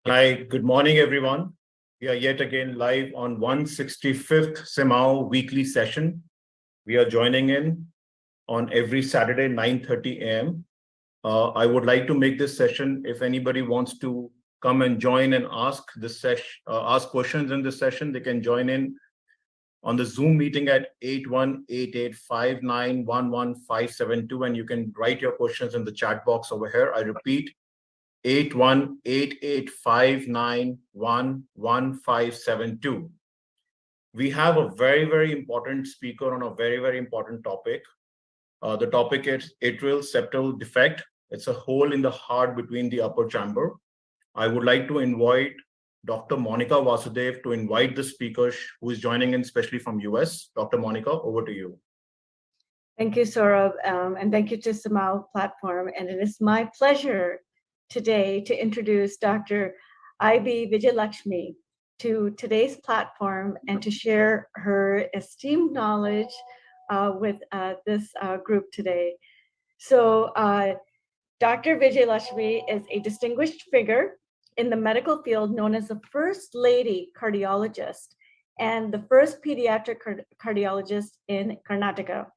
Hi, good morning, everyone. We are yet again live on 165th CMAAO weekly session. We are joining in on every Saturday, 9:30 a.m. I would like to make this session, if anybody wants to come and join and ask questions in this session, they can join in on the Zoom meeting at 818859115572, and you can write your questions in the chat box over here. I repeat, 818859115572. We have a very, very important speaker on a very, very important topic. The topic is atrial septal defect. It's a hole in the heart between the upper chamber. I would like to invite Dr. Monica Vasudev to invite the speaker who is joining in, especially from US. Dr. Monica, over to you. Thank you, Saurabh, and thank you to CMAAO platform. And it is my pleasure today to introduce Dr. I.B. Vijaylakshmi to today's platform and to share her esteemed knowledge with this group today. So Dr. Vijaylakshmi is a distinguished figure in the medical field known as the first lady cardiologist and the first pediatric cardiologist in Karnataka.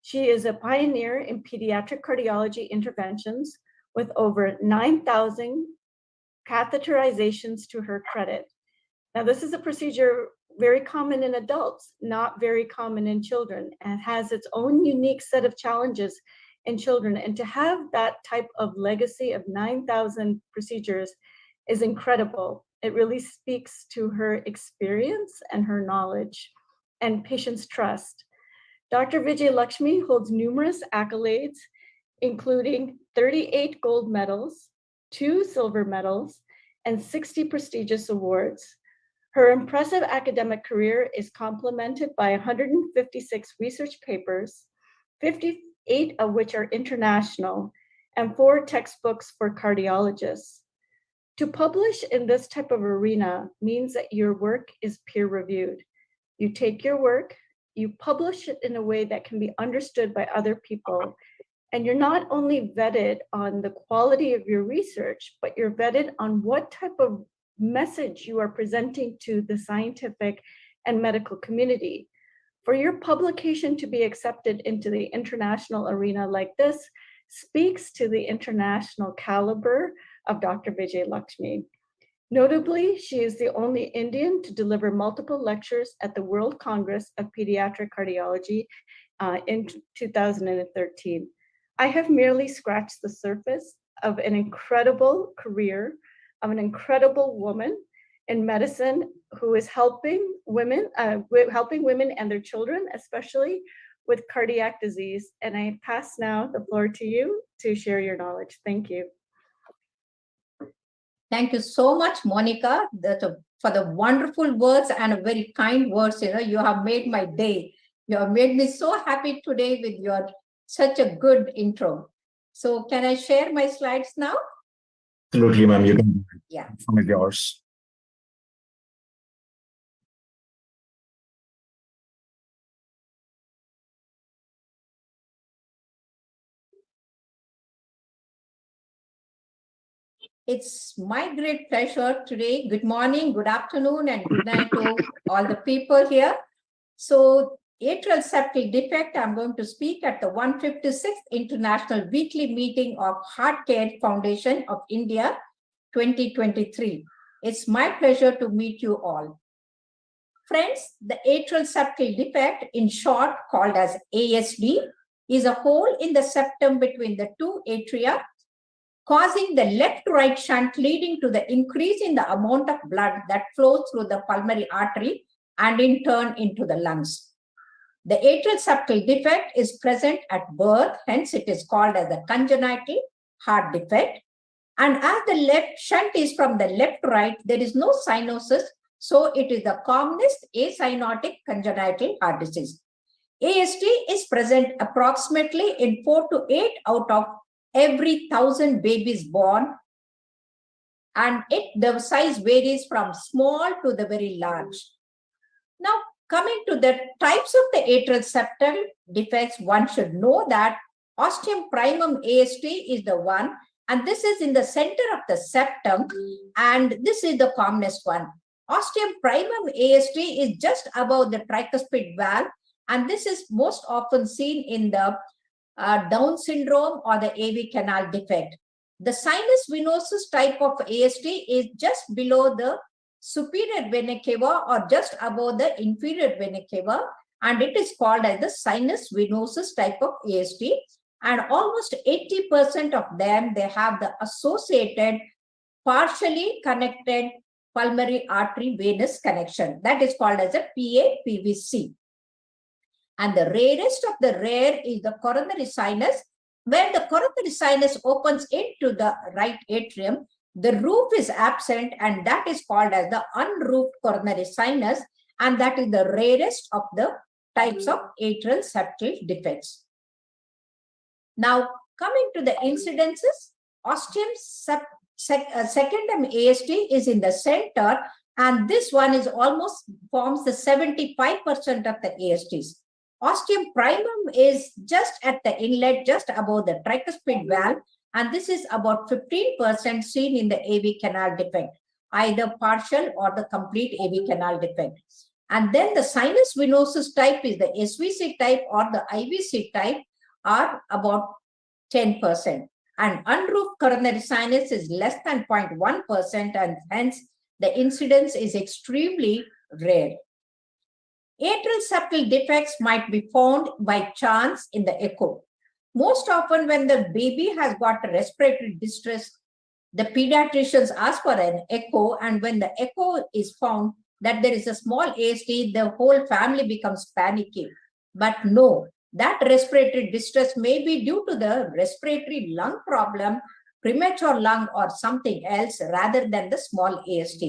She is a pioneer in pediatric cardiology interventions with over 9,000 catheterizations to her credit. Now, this is a procedure very common in adults, not very common in children, and has its own unique set of challenges in children. And to have that type of legacy of 9,000 procedures is incredible. It really speaks to her experience and her knowledge and patients' trust. Dr. Vijaylakshmi holds numerous accolades, including 38 gold medals, 2 silver medals, and 60 prestigious awards. Her impressive academic career is complemented by 156 research papers, 58 of which are international, and 4 textbooks for cardiologists. To publish in this type of arena means that your work is peer-reviewed. You take your work, you publish it in a way that can be understood by other people, and you're not only vetted on the quality of your research, but you're vetted on what type of message you are presenting to the scientific and medical community. For your publication to be accepted into the international arena like this speaks to the international caliber of Dr. Vijaylakshmi. Notably, she is the only Indian to deliver multiple lectures at the World Congress of Pediatric Cardiology in 2013. I have merely scratched the surface of an incredible career of an incredible woman in medicine who is helping women and their children, especially with cardiac disease. And I pass now the floor to you to share your knowledge. Thank you. Thank you so much, Monica, for the wonderful words and very kind words. You have made my day. You have made me so happy today with your such a good intro. So can I share my slides now? Absolutely, ma'am. You can. Yeah. From yours. It's my great pleasure today. Good morning, good afternoon, and good night to all the people here. So, atrial septal defect, I'm going to speak at the 156th International Weekly Meeting of Heart Care Foundation of India 2023. It's my pleasure to meet you all. Friends, the atrial septal defect, in short called as ASD, is a hole in the septum between the 2 atria, causing the left-right shunt, leading to the increase in the amount of blood that flows through the pulmonary artery and in turn into the lungs. The atrial septal defect is present at birth, hence it is called as the congenital heart defect. And as the left shunt is from the left-right, there is no cyanosis, so it is the commonest acyanotic congenital heart disease. ASD is present approximately in 4 to 8 out of every 1,000 babies born, and the size varies from small to the very large. Now, coming to the types of the atrial septal defects, one should know that ostium primum ASD is the one, and this is in the center of the septum, and this is the commonest one. Ostium primum AST is just above the tricuspid valve, and this is most often seen in the Down syndrome or the AV canal defect. The sinus venosus type of AST is just below the superior vena cava or just above the inferior vena cava, and it is called as the sinus venosus type of AST. And almost 80% of them, they have the associated partially connected pulmonary artery venous connection. That is called as a PA-PVC. And the rarest of the rare is the coronary sinus, where the coronary sinus opens into the right atrium. The roof is absent, and that is called as the unroofed coronary sinus, and that is the rarest of the types of atrial septal defects. Now, coming to the incidences, ostium secundum AST is in the center, and this one is almost forms the 75% of the ASTs. Ostium primum is just at the inlet, just above the tricuspid valve, and this is about 15% seen in the AV canal defect, either partial or the complete AV canal defect. And then the sinus venosus type is the SVC type or the IVC type are about 10%. And unroofed coronary sinus is less than 0.1%, and hence the incidence is extremely rare. Atrial septal defects might be found by chance in the echo. Most often when the baby has got a respiratory distress, the pediatricians ask for an echo, and when the echo is found that there is a small AST, the whole family becomes panicky. But no, that respiratory distress may be due to the respiratory lung problem, premature lung, or something else rather than the small AST.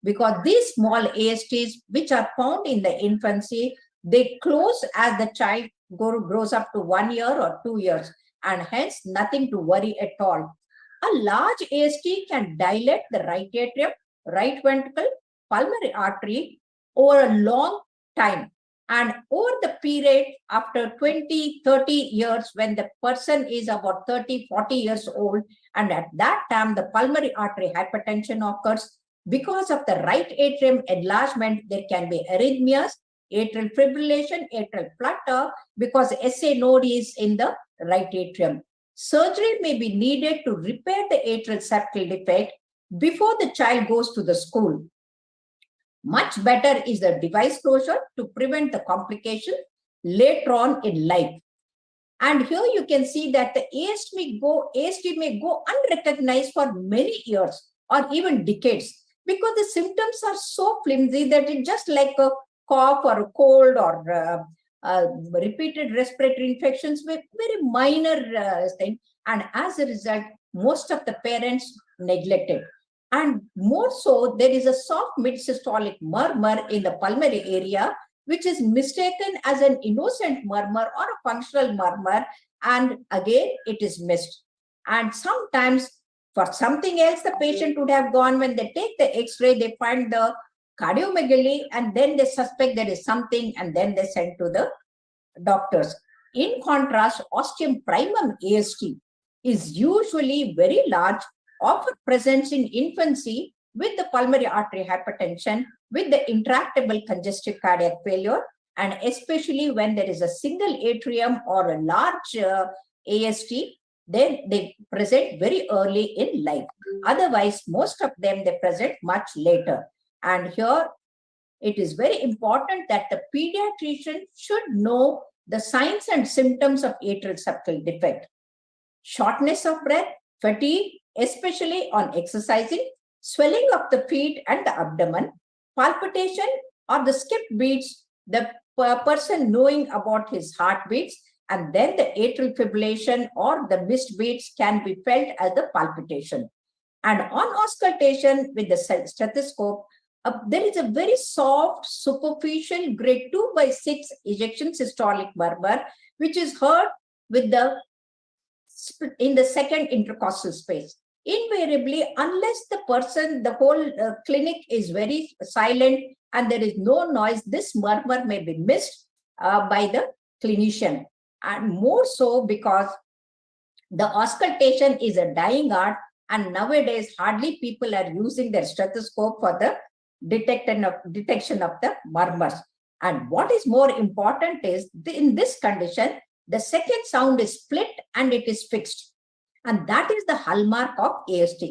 Because these small ASTs, which are found in the infancy, they close as the child grows up to 1 year or 2 years, and hence nothing to worry at all. A large AST can dilate the right atrium, right ventricle, pulmonary artery over a long time. And over the period after 20, 30 years, when the person is about 30, 40 years old, and at that time the pulmonary artery hypertension occurs, because of the right atrium enlargement, there can be arrhythmias, atrial fibrillation, atrial flutter, because SA node is in the right atrium. Surgery may be needed to repair the atrial septal defect before the child goes to the school. Much better is the device closure to prevent the complication later on in life. And here you can see that the AST may go unrecognized for many years or even decades, because the symptoms are so flimsy that it's just like a cough or a cold or repeated respiratory infections with very minor thing. And as a result, most of the parents neglect it. And more so, there is a soft mid-systolic murmur in the pulmonary area, which is mistaken as an innocent murmur or a functional murmur, and again, it is missed. And sometimes, for something else, the patient would have gone. When they take the X-ray, they find the cardiomegaly, and then they suspect there is something, and then they send to the doctors. In contrast, ostium primum AST is usually very large, often presents in infancy with the pulmonary artery hypertension, with the intractable congestive cardiac failure, and especially when there is a single atrium or a large AST, then they present very early in life. Otherwise, most of them, they present much later. And here, it is very important that the pediatrician should know the signs and symptoms of atrial septal defect. Shortness of breath, fatigue, especially on exercising, swelling of the feet and the abdomen, palpitation or the skipped beats, the person knowing about his heartbeats, and then the atrial fibrillation or the missed beats can be felt as the palpitation. And on auscultation with the stethoscope, there is a very soft, superficial grade 2/6 ejection systolic murmur, which is heard with in the second intercostal space. Invariably, unless the whole clinic is very silent and there is no noise, this murmur may be missed by the clinician. And more so because The auscultation is a dying art, and nowadays hardly people are using their stethoscope for the detection of the murmurs. And what is more important is, in this condition, the second sound is split and it is fixed. And that is the hallmark of AST.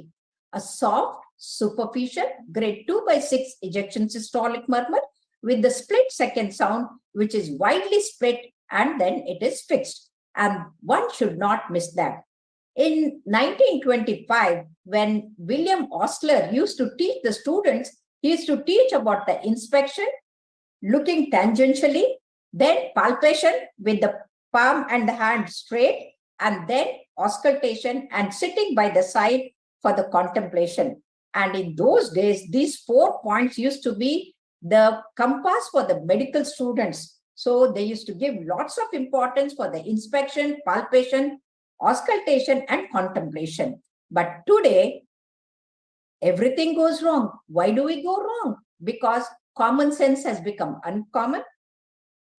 A soft, superficial, grade 2/6 ejection systolic murmur with the split second sound, which is widely split and then it is fixed. And one should not miss that. In 1925, when William Osler used to teach the students, he used to teach about the inspection, looking tangentially, then palpation with the palm and the hand straight, and then auscultation and sitting by the side for the contemplation. And in those days, these 4 points used to be the compass for the medical students. So they used to give lots of importance for the inspection, palpation, auscultation, and contemplation. But today, everything goes wrong. Why do we go wrong? Because common sense has become uncommon.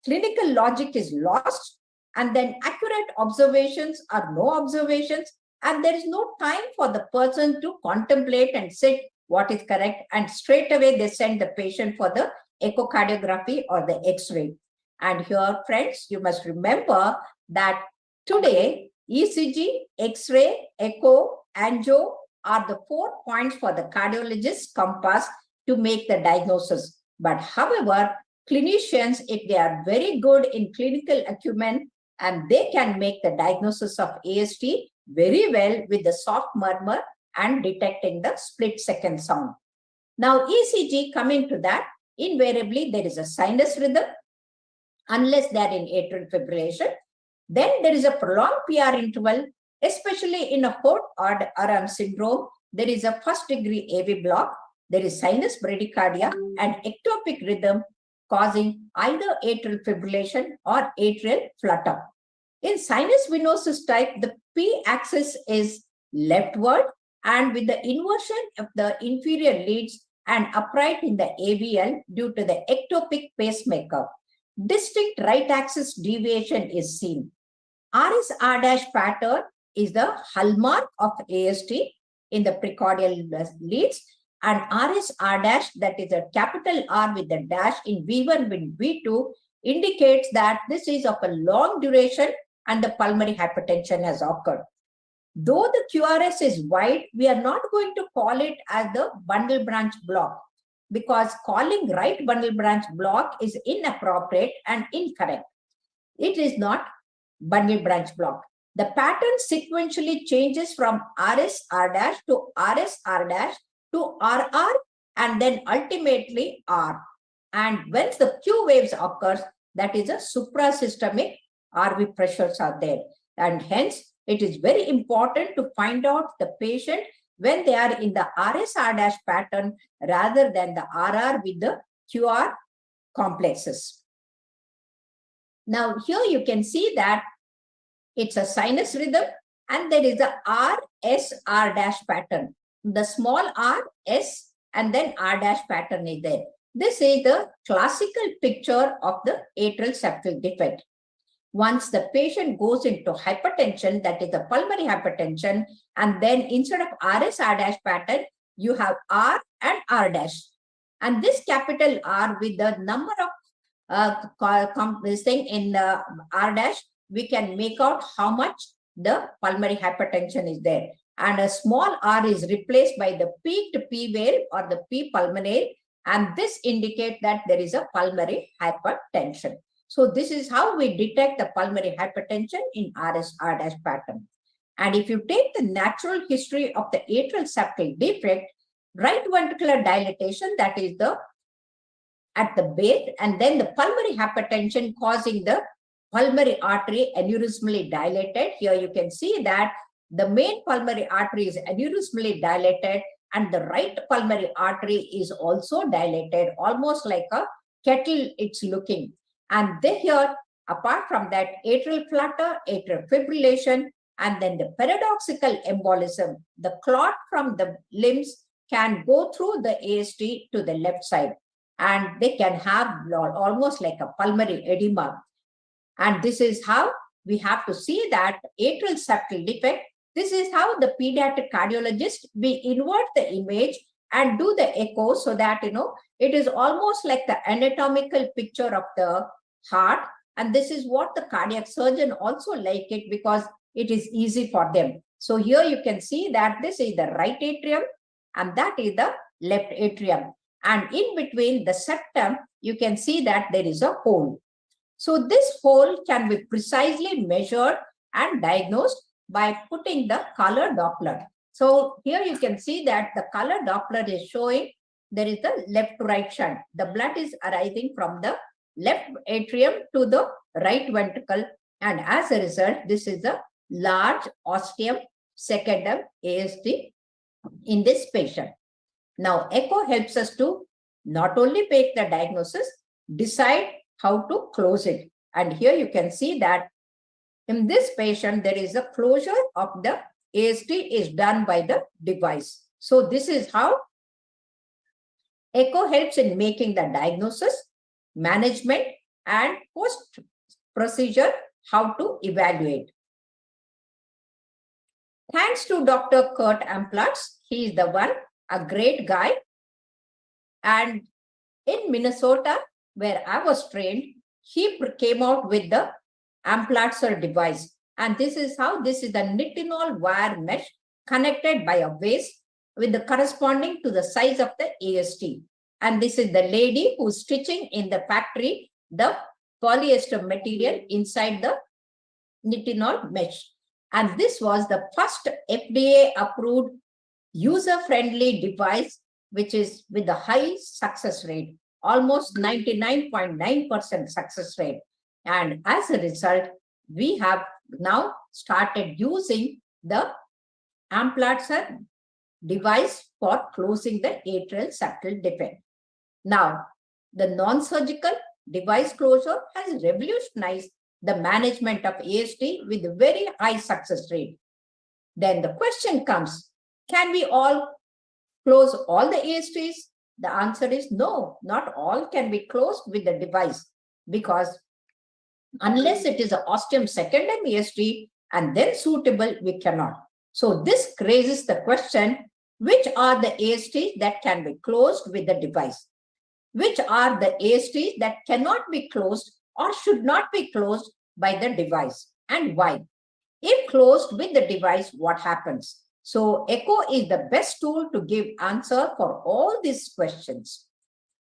Clinical logic is lost. And then accurate observations are no observations. And there is no time for the person to contemplate and sit what is correct. And straight away, they send the patient for the echocardiography or the X-ray. And here, friends, you must remember that today, ECG, X-ray, echo, angio are the 4 points for the cardiologist's compass to make the diagnosis. But however, clinicians, if they are very good in clinical acumen, and they can make the diagnosis of AST very well with the soft murmur and detecting the split second sound. Now, ECG, coming to that, invariably there is a sinus rhythm, unless they are in atrial fibrillation. Then there is a prolonged PR interval, especially in a Holt Aram syndrome. There is a first degree AV block. There is sinus bradycardia and ectopic rhythm causing either atrial fibrillation or atrial flutter. In sinus venosus type, the P axis is leftward and with the inversion of the inferior leads and upright in the AVL due to the ectopic pacemaker. Distinct right axis deviation is seen. RS-R' pattern is the hallmark of AST in the precordial leads, and RS-R', that is a capital R with the dash in V1 with V2, indicates that this is of a long duration and the pulmonary hypertension has occurred. Though the QRS is wide, we are not going to call it as the bundle branch block, because calling right bundle branch block is inappropriate and incorrect. It is not bundle branch block. The pattern sequentially changes from RS-R' to RS-R' to RR and then ultimately R. And when the Q waves occurs, that is a suprasystemic RV pressures are there. And hence, it is very important to find out the patient when they are in the RS-R' pattern rather than the RR with the QR complexes. Now, here you can see that it's a sinus rhythm and there is a RS-R' pattern. The small R, S, and then R' pattern is there. This is the classical picture of the atrial septal defect. Once the patient goes into hypertension, that is the pulmonary hypertension, and then instead of RS-R' pattern, you have R and R'. And this capital R with the number of this thing in the R', we can make out how much the pulmonary hypertension is there. And a small r is replaced by the peaked P wave or the P pulmonary, and this indicates that there is a pulmonary hypertension. So this is how we detect the pulmonary hypertension in RS-R' pattern. And if you take the natural history of the atrial septal defect, right ventricular dilatation, that is the at the base, and then the pulmonary hypertension causing the pulmonary artery aneurysmally dilated. Here you can see that the main pulmonary artery is aneurysmally dilated and the right pulmonary artery is also dilated, almost like a kettle it's looking. And then here, apart from that, atrial flutter, atrial fibrillation, and then the paradoxical embolism, the clot from the limbs can go through the AST to the left side, and they can have almost like a pulmonary edema. And this is how we have to see that atrial septal defect. This is how the pediatric cardiologist, we invert the image and do the echo so that, it is almost like the anatomical picture of the heart. And this is what the cardiac surgeon also like it because it is easy for them. So here you can see that this is the right atrium and that is the left atrium. And in between the septum, you can see that there is a hole. So this hole can be precisely measured and diagnosed by putting the color Doppler. So here you can see that the color Doppler is showing there is the left to right shunt. The blood is arising from the left atrium to the right ventricle. And as a result, this is a large ostium secundum ASD in this patient. Now, echo helps us to not only make the diagnosis, decide how to close it. And here you can see that in this patient, there is a closure of the ASD is done by the device. So this is how echo helps in making the diagnosis, management, and post-procedure, how to evaluate. Thanks to Dr. Kurt Amplatz, he is the one, a great guy. And in Minnesota, where I was trained, he came out with the Amplatzer device. And this is how, this is the nitinol wire mesh connected by a vase with the corresponding to the size of the AST. And this is the lady who's stitching in the factory the polyester material inside the nitinol mesh. And this was the first FDA approved user-friendly device, which is with a high success rate, almost 99.9% success rate. And as a result, we have now started using the Amplatzer device for closing the atrial septal defect. Now, the non-surgical device closure has revolutionized the management of ASD with a very high success rate. Then the question comes, can we all close all the ASDs? The answer is no, not all can be closed with the device because unless it is an ostium secundum ASD and then suitable, we cannot. So this raises the question, which are the ASDs that can be closed with the device? Which are the ASDs that cannot be closed or should not be closed by the device, and why? If closed with the device, what happens? So echo is the best tool to give answer for all these questions.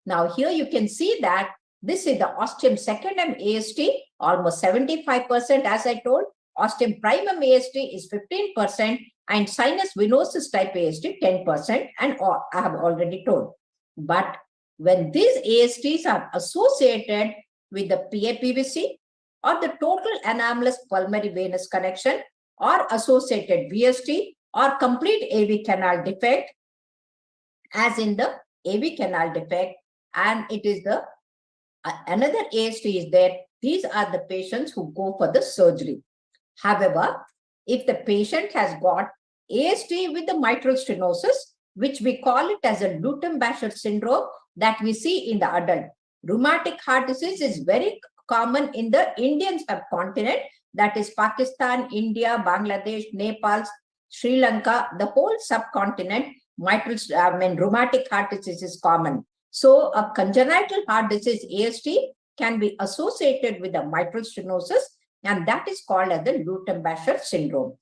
Now here you can see that this is the ostium secundum ASD, almost 75%, as I told. Ostium primum ASD is 15%, and sinus venosus type ASD 10%, and I have already told. But when these ASDs are associated with the PAPVC or the total anomalous pulmonary venous connection or associated VSD or complete AV canal defect, as in the AV canal defect, and it is the another ASD is there, these are the patients who go for the surgery. However, if the patient has got ASD with the mitral stenosis, which we call it as a Lutem-Bascher syndrome that we see in the adult. Rheumatic heart disease is very common in the Indian subcontinent, that is Pakistan, India, Bangladesh, Nepal, Sri Lanka, the whole subcontinent, rheumatic heart disease is common. So a congenital heart disease ASD can be associated with the mitral stenosis, and that is called as the Lutem-Bascher syndrome.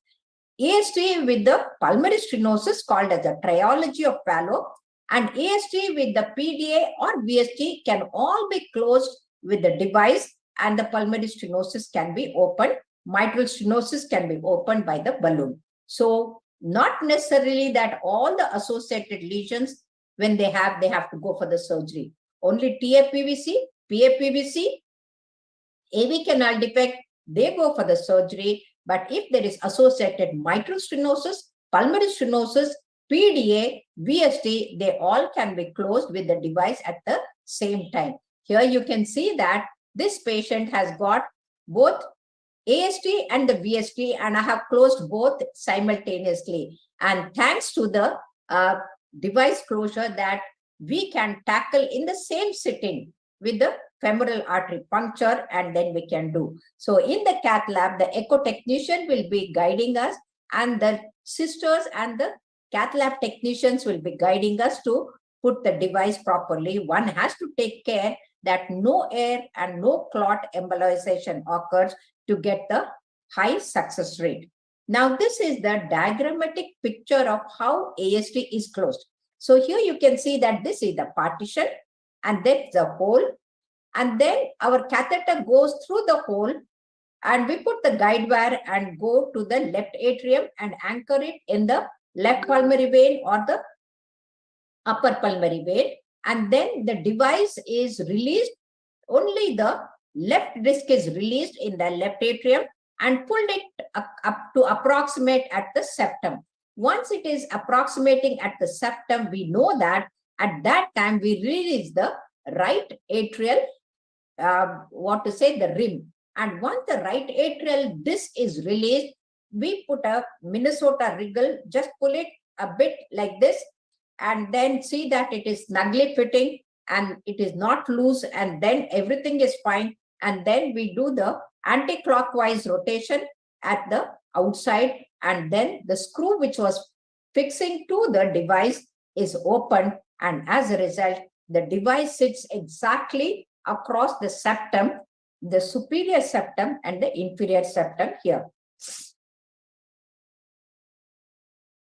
ASD with the pulmonary stenosis called as the triology of Fallot, and ASD with the PDA or VSD can all be closed with the device, and the pulmonary stenosis can be opened. Mitral stenosis can be opened by the balloon. So not necessarily that all the associated lesions, when they have to go for the surgery. Only TAPVC, PAPVC, AV canal defect, they go for the surgery. But if there is associated mitral stenosis, pulmonary stenosis, PDA, VSD, they all can be closed with the device at the same time. Here you can see that this patient has got both ASD and the VSD, and I have closed both simultaneously. And thanks to the device closure that we can tackle in the same sitting with the femoral artery puncture, and then we can do. So in the cath lab, the echo technician will be guiding us, and the sisters and the cath lab technicians will be guiding us to put the device properly. One has to take care that no air and no clot embolization occurs to get the high success rate. Now, this is the diagrammatic picture of how ASD is closed. So here you can see that this is the partition, and that's the hole. And then our catheter goes through the hole, and we put the guide wire and go to the left atrium and anchor it in the left pulmonary vein or the upper pulmonary vein. And then the device is released. Only the left disc is released in the left atrium and pulled it up to approximate at the septum. Once it is approximating at the septum, we know that at that time we release the right atrial, the rim. And once the right atrial disc is released, we put a Minnesota wriggle, just pull it a bit like this, and then see that it is snugly fitting and it is not loose, and then everything is fine. And then we do the anti-clockwise rotation at the outside, and then the screw which was fixing to the device is opened, and as a result, the device sits exactly across the septum, the superior septum and the inferior septum here.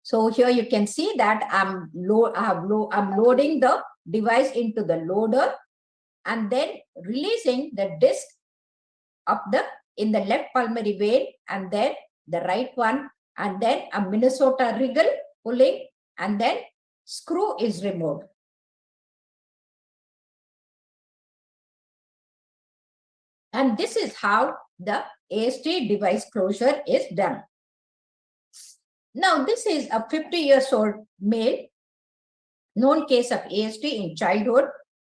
So here you can see that I'm loading the device into the loader and then releasing the disc up in the left pulmonary vein, and then the right one, and then a Minnesota wriggle pulling, and then screw is removed. And this is how the ASD device closure is done. Now, this is a 50-year-old male, known case of ASD in childhood,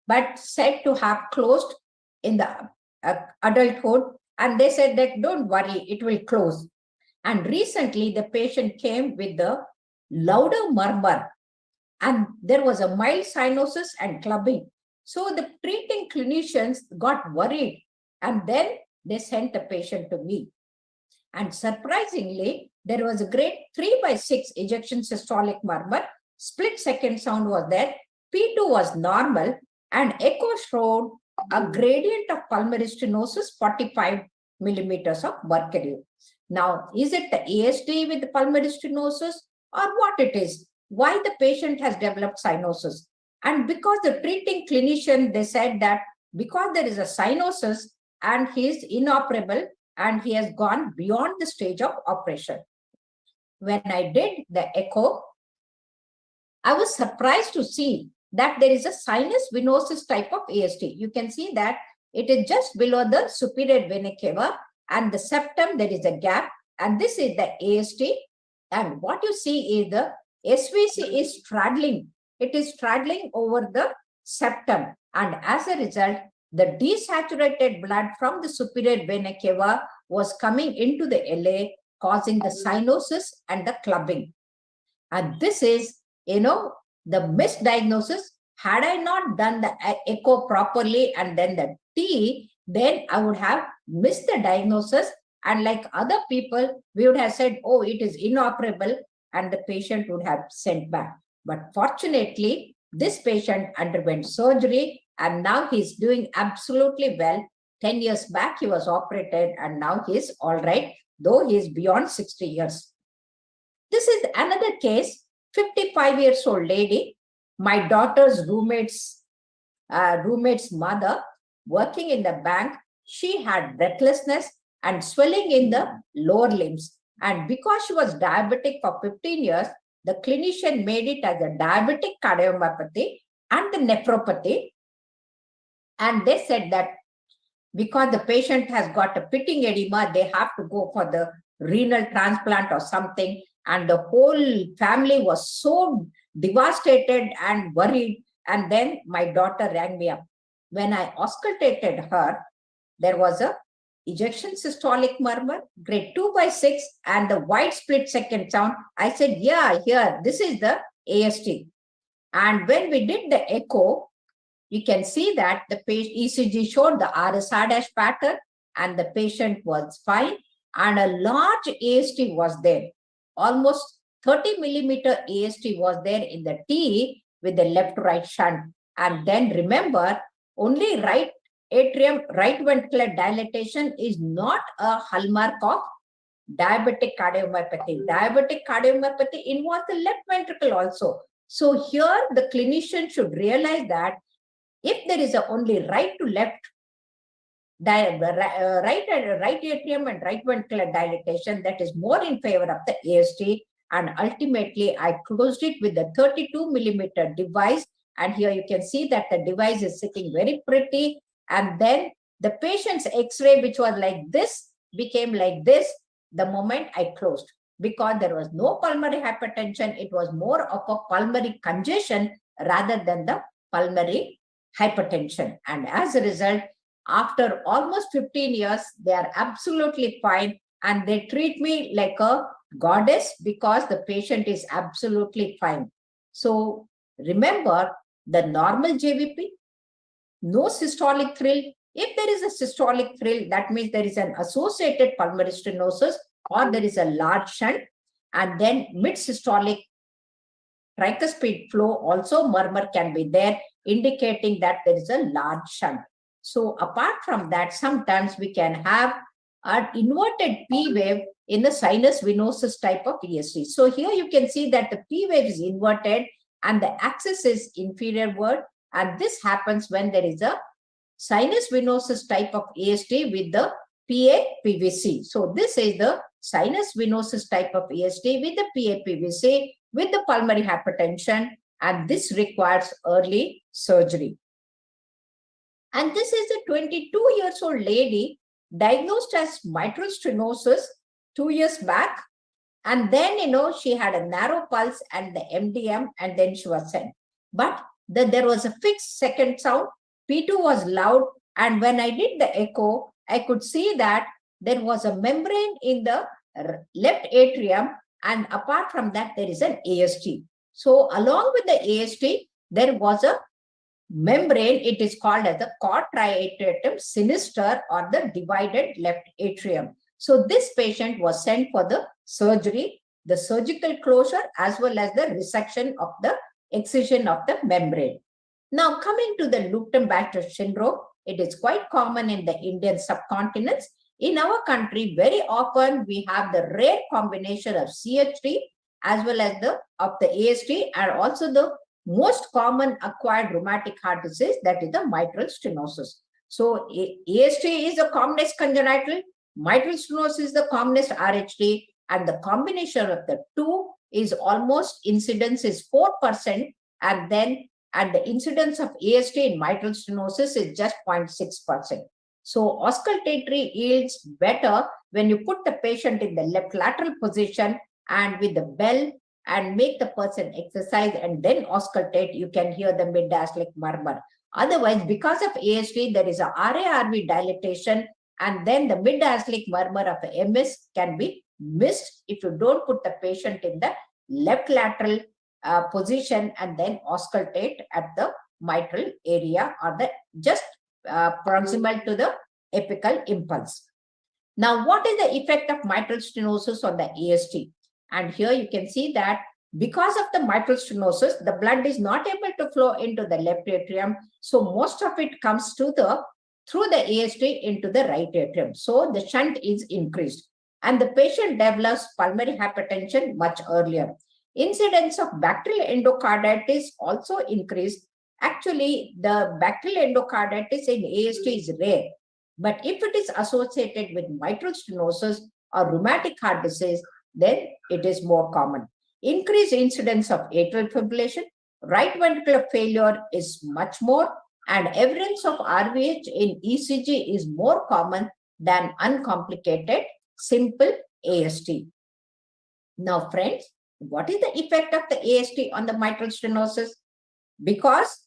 but said to have closed in the adulthood. And they said that don't worry, it will close. And recently the patient came with the louder murmur, and there was a mild cyanosis and clubbing. So the treating clinicians got worried, and then they sent the patient to me. And surprisingly, there was a grade 3/6 ejection systolic murmur, split second sound was there, P2 was normal, and echo showed a gradient of pulmonary stenosis, 45 millimeters of mercury. Now, is it the ASD with the pulmonary stenosis, or what it is? Why the patient has developed cyanosis? And because the treating clinician, they said that because there is a cyanosis and he is inoperable and he has gone beyond the stage of operation. When I did the echo, I was surprised to see that there is a sinus venosus type of ASD. You can see that it is just below the superior vena cava, and the septum, there is a gap, and this is the ASD. And what you see is the SVC is straddling. It is straddling over the septum, and as a result, the desaturated blood from the superior vena cava was coming into the LA, causing the cyanosis and the clubbing. And this is, the misdiagnosis. Had I not done the echo properly and then the T, then I would have missed the diagnosis. And like other people, we would have said, oh, it is inoperable, and the patient would have sent back. But fortunately, this patient underwent surgery, and now he's doing absolutely well. 10 years back, he was operated, and now he's all right, though he is beyond 60 years. This is another case, 55-year-old lady, my daughter's roommate's mother, working in the bank. She had breathlessness and swelling in the lower limbs. And because she was diabetic for 15 years, the clinician made it as a diabetic cardiomyopathy and the nephropathy. And they said that because the patient has got a pitting edema, they have to go for the renal transplant or something. And the whole family was so devastated and worried. And then my daughter rang me up. When I auscultated her, there was a ejection systolic murmur, grade 2/6, and the wide split second sound. I said, yeah, here, this is the ASD. And when we did the echo, you can see that the ECG showed the RSR- pattern and the patient was fine, and a large AST was there. Almost 30 millimeter AST was there in the T with the left-right shunt. And then remember, only right atrium, right ventricular dilatation is not a hallmark of diabetic cardiomyopathy. Diabetic cardiomyopathy involves the left ventricle also. So here the clinician should realize that if there is a only right to left, right atrium and right ventricular dilatation, that is more in favor of the AST. And ultimately, I closed it with the 32 millimeter device. And here you can see that the device is sitting very pretty. And then the patient's X-ray, which was like this, became like this the moment I closed, because there was no pulmonary hypertension. It was more of a pulmonary congestion rather than the pulmonary hypertension. And as a result, after almost 15 years, they are absolutely fine. And they treat me like a goddess because the patient is absolutely fine. So remember the normal JVP, no systolic thrill. If there is a systolic thrill, that means there is an associated pulmonary stenosis or there is a large shunt, and then mid-systolic tricuspid flow also murmur can be there, indicating that there is a large shunt. So apart from that, sometimes we can have an inverted P wave in the sinus venosus type of ESD. So here you can see that the P wave is inverted and the axis is inferiorward, and this happens when there is a sinus venosus type of ESD with the PA-PVC. So this is the sinus venosus type of ESD with the PA-PVC with the pulmonary hypertension, and this requires early surgery. And this is a 22-year-old lady diagnosed as mitral stenosis 2 years back. And then, she had a narrow pulse and the MDM, and then she was sent. But there was a fixed second sound. P2 was loud. And when I did the echo, I could see that there was a membrane in the left atrium. And apart from that, there is an AST. So along with the AST, there was a membrane. It is called as the quadriatrium sinister or the divided left atrium. So this patient was sent for the surgery, the surgical closure, as well as the resection of the excision of the membrane. Now coming to the Lupton-Batter syndrome, it is quite common in the Indian subcontinent. In our country, very often we have the rare combination of CH3 as well as the AST, and also the most common acquired rheumatic heart disease, that is the mitral stenosis. So AST is the commonest congenital, mitral stenosis is the commonest RHD, and the combination of the two is almost incidence is 4%, and the incidence of AST in mitral stenosis is just 0.6%. So auscultatory yields better when you put the patient in the left lateral position and with the bell and make the person exercise and then auscultate, you can hear the mid-diastolic murmur. Otherwise, because of AST, there is a RA-RV dilatation, and then the mid-diastolic murmur of the MS can be missed if you don't put the patient in the left lateral position and then auscultate at the mitral area or the just proximal to the apical impulse. Now, what is the effect of mitral stenosis on the AST? And here you can see that because of the mitral stenosis, the blood is not able to flow into the left atrium. So most of it comes to through the AST into the right atrium. So the shunt is increased and the patient develops pulmonary hypertension much earlier. Incidence of bacterial endocarditis also increased. Actually, the bacterial endocarditis in AST is rare, but if it is associated with mitral stenosis or rheumatic heart disease, then it is more common. Increased incidence of atrial fibrillation, right ventricular failure is much more, and evidence of RVH in ECG is more common than uncomplicated simple AST. Now, friends, what is the effect of the AST on the mitral stenosis? Because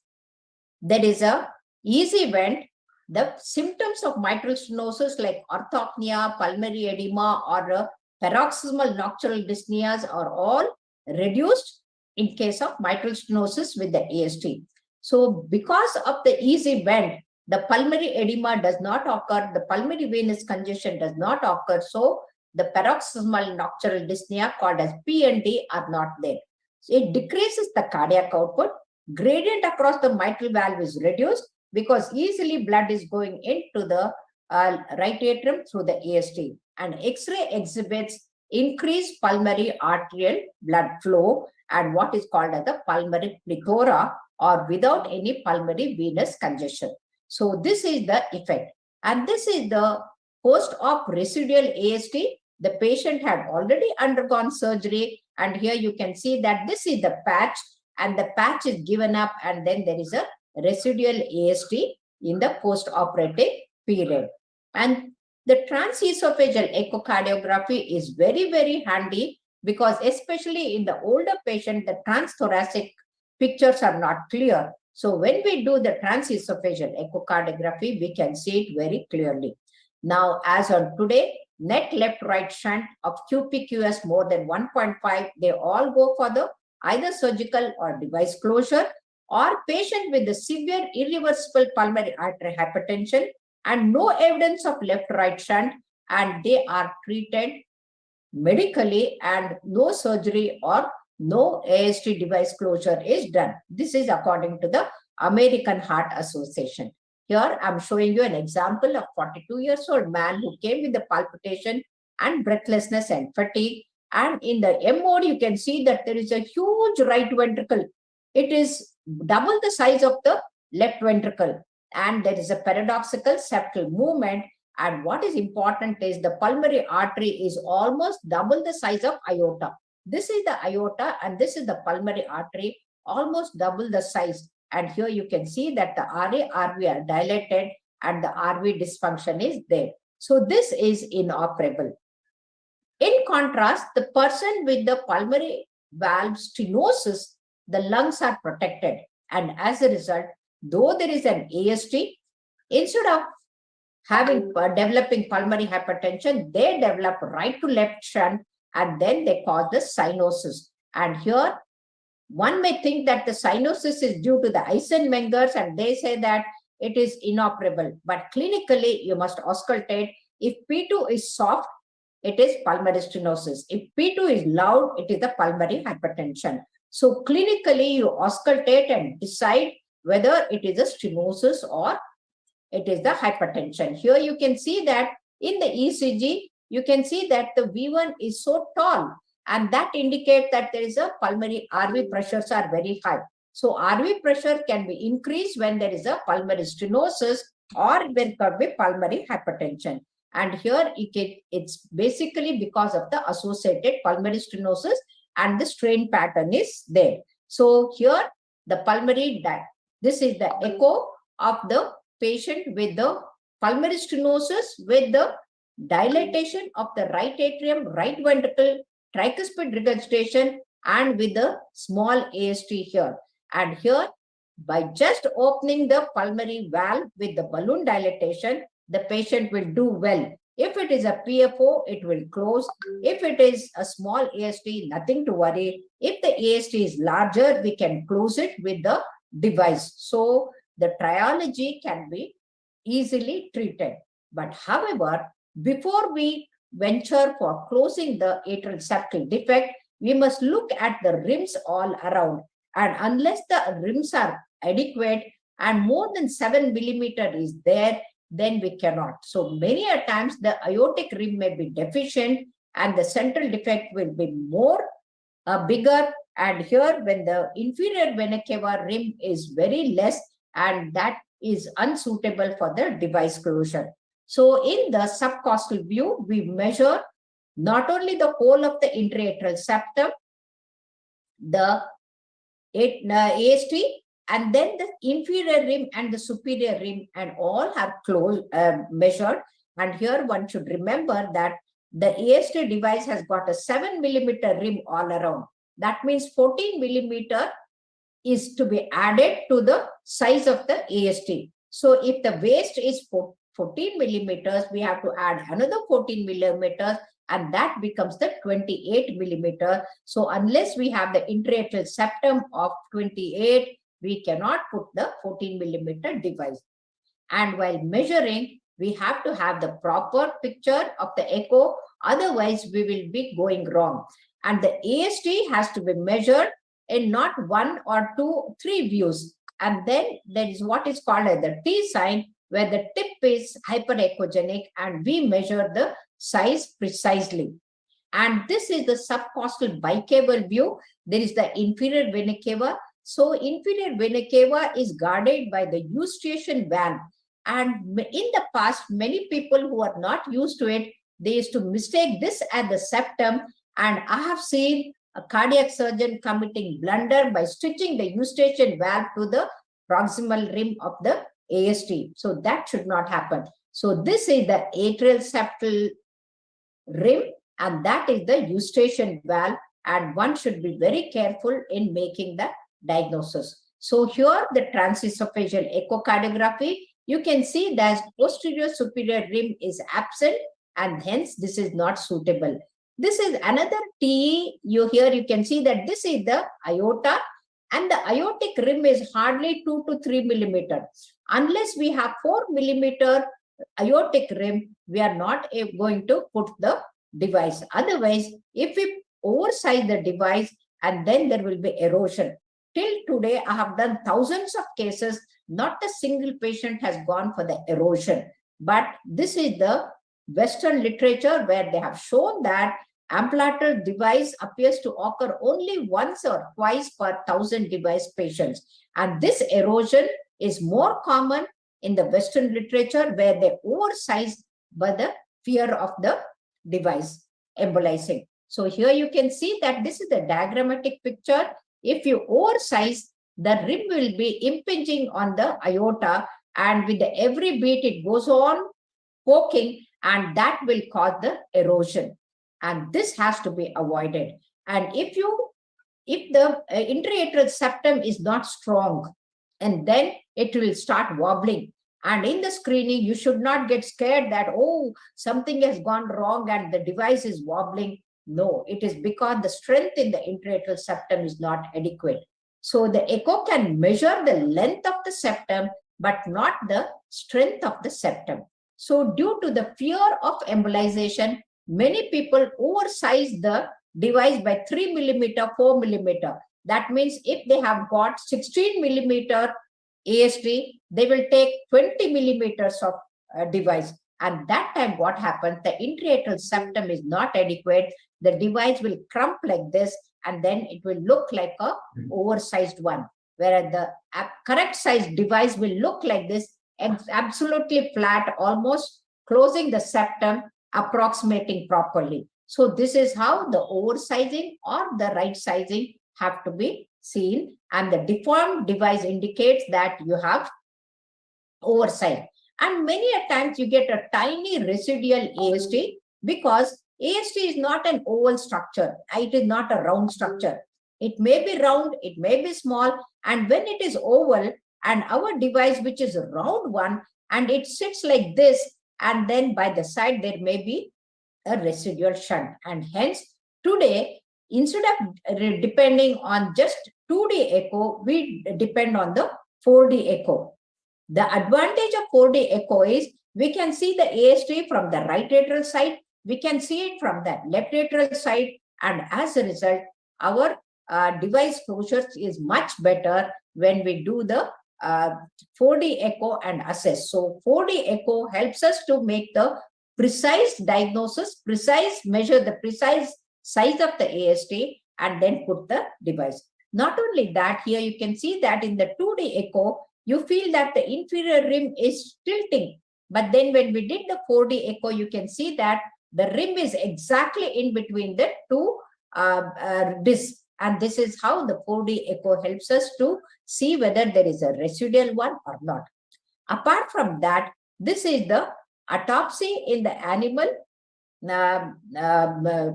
there is a easy event, the symptoms of mitral stenosis like orthopnea, pulmonary edema, or paroxysmal nocturnal dyspneas are all reduced in case of mitral stenosis with the AST. So because of the easy vent, the pulmonary edema does not occur, the pulmonary venous congestion does not occur. So the paroxysmal nocturnal dyspnea called as P&D are not there. So it decreases the cardiac output. Gradient across the mitral valve is reduced because easily blood is going into the right atrium through the AST. And X-ray exhibits increased pulmonary arterial blood flow and what is called as the pulmonary plethora or without any pulmonary venous congestion. So this is the effect. And this is the post-op residual AST. The patient had already undergone surgery. And here you can see that this is the patch and the patch is given up and then there is a residual AST in the post-operative period. And the transesophageal echocardiography is very, very handy because especially in the older patient, the transthoracic pictures are not clear. So when we do the transesophageal echocardiography, we can see it very clearly. Now, as on today, net left-right shunt of QPQS more than 1.5, they all go for the either surgical or device closure or patient with the severe irreversible pulmonary artery hypertension and no evidence of left-right shunt, and they are treated medically and no surgery or no AST device closure is done. This is according to the American Heart Association. Here I'm showing you an example of 42 years old man who came with the palpitation and breathlessness and fatigue. And in the M mode, you can see that there is a huge right ventricle. It is double the size of the left ventricle. And there is a paradoxical septal movement. And what is important is the pulmonary artery is almost double the size of aorta. This is the aorta and this is the pulmonary artery, almost double the size. And here you can see that the RA, RV are dilated and the RV dysfunction is there. So this is inoperable. In contrast, the person with the pulmonary valve stenosis, the lungs are protected. And as a result, though there is an AST, instead of developing pulmonary hypertension, they develop right to left shunt and then they cause the cyanosis. And here, one may think that the cyanosis is due to the Eisenmengers and they say that it is inoperable. But clinically, you must auscultate. If P2 is soft, it is pulmonary stenosis. If P2 is loud, it is the pulmonary hypertension. So clinically, you auscultate and decide whether it is a stenosis or it is the hypertension. Here you can see that in the ECG, you can see that the V1 is so tall and that indicates that there is a pulmonary RV pressures are very high. So RV pressure can be increased when there is a pulmonary stenosis or when there be pulmonary hypertension. And here it's basically because of the associated pulmonary stenosis and the strain pattern is there. So here the pulmonary, this is the echo of the patient with the pulmonary stenosis with the dilatation of the right atrium, right ventricle, tricuspid regurgitation, and with the small AST here. And here, by just opening the pulmonary valve with the balloon dilatation, the patient will do well. If it is a PFO, it will close. If it is a small AST, nothing to worry. If the AST is larger, we can close it with the device. So the triology can be easily treated. But however, before we venture for closing the atrial septal defect, we must look at the rims all around. And unless the rims are adequate and more than 7 millimeter is there, then we cannot. So many a times the aortic rim may be deficient and the central defect will be more bigger. And here when the inferior vena cava rim is very less and that is unsuitable for the device closure. So in the subcostal view, we measure not only the whole of the intraatrial septum, the AST, and then the inferior rim and the superior rim, and all have measured. And here one should remember that the AST device has got a 7 millimeter rim all around. That means 14 millimeter is to be added to the size of the AST. So if the waist is 14 millimeters, we have to add another 14 millimeters, and that becomes the 28 millimeter. So unless we have the intraatrial septum of 28, we cannot put the 14 millimeter device. And while measuring, we have to have the proper picture of the echo, otherwise we will be going wrong. And the AST has to be measured in not 1 or 2, 3 views. And then there is what is called as the T sign, where the tip is hyperechogenic and we measure the size precisely. And this is the subcostal bicaval view. There is the inferior vena cava. So inferior vena cava is guarded by the eustachian valve. And in the past, many people who are not used to it, they used to mistake this as the septum. And I have seen a cardiac surgeon committing blunder by stitching the eustachian valve to the proximal rim of the AST. So that should not happen. So this is the atrial septal rim, and that is the eustachian valve. And one should be very careful in making the diagnosis. So here the transesophageal echocardiography, you can see that posterior superior rim is absent, and hence this is not suitable. This is another TE. You can see that this is the aorta, and the aortic rim is hardly 2 to 3 millimeter. Unless we have 4 millimeter aortic rim, we are not going to put the device. Otherwise, if we oversize the device, and then there will be erosion. Till today, I have done thousands of cases. Not a single patient has gone for the erosion. But this is the Western literature where they have shown that ambulatory device appears to occur only once or twice per 1,000 device patients. And this erosion is more common in the Western literature where they oversize by the fear of the device embolizing. So here you can see that this is the diagrammatic picture. If you oversize, the rim will be impinging on the aorta, and with every beat it goes on poking, and that will cause the erosion. And this has to be avoided. And if the intra-atrial septum is not strong, and then it will start wobbling. And in the screening, you should not get scared that, oh, something has gone wrong and the device is wobbling. No, it is because the strength in the intra-atrial septum is not adequate. So the echo can measure the length of the septum, but not the strength of the septum. So due to the fear of embolization, many people oversize the device by 3 millimeter, 4 millimeter. That means if they have got 16 millimeter AST, they will take 20 millimeters of device. And that time what happens, the intra-atrial septum is not adequate. The device will crump like this, and then it will look like a oversized one. Whereas the correct size device will look like this, absolutely flat, almost closing the septum, approximating properly. So this is how the oversizing or the right sizing have to be seen. And the deformed device indicates that you have oversight. And many a times you get a tiny residual AST, because AST is not an oval structure. It is not a round structure. It may be round, it may be small. And when it is oval, and our device, which is a round one, and it sits like this, and then by the side, there may be a residual shunt. And hence, today, instead of depending on just 2D echo, we depend on the 4D echo. The advantage of 4D echo is we can see the AST from the right atrial side, we can see it from the left atrial side, and as a result, our device closure is much better when we do the 4D echo and assess. So 4D echo helps us to make the precise diagnosis, measure the precise size of the AST, and then put the device. Not only that, here you can see that in the 2D echo, you feel that the inferior rim is tilting. But then when we did the 4D echo, you can see that the rim is exactly in between the two discs. And this is how the 4D echo helps us to see whether there is a residual one or not. Apart from that, this is the autopsy in the animal,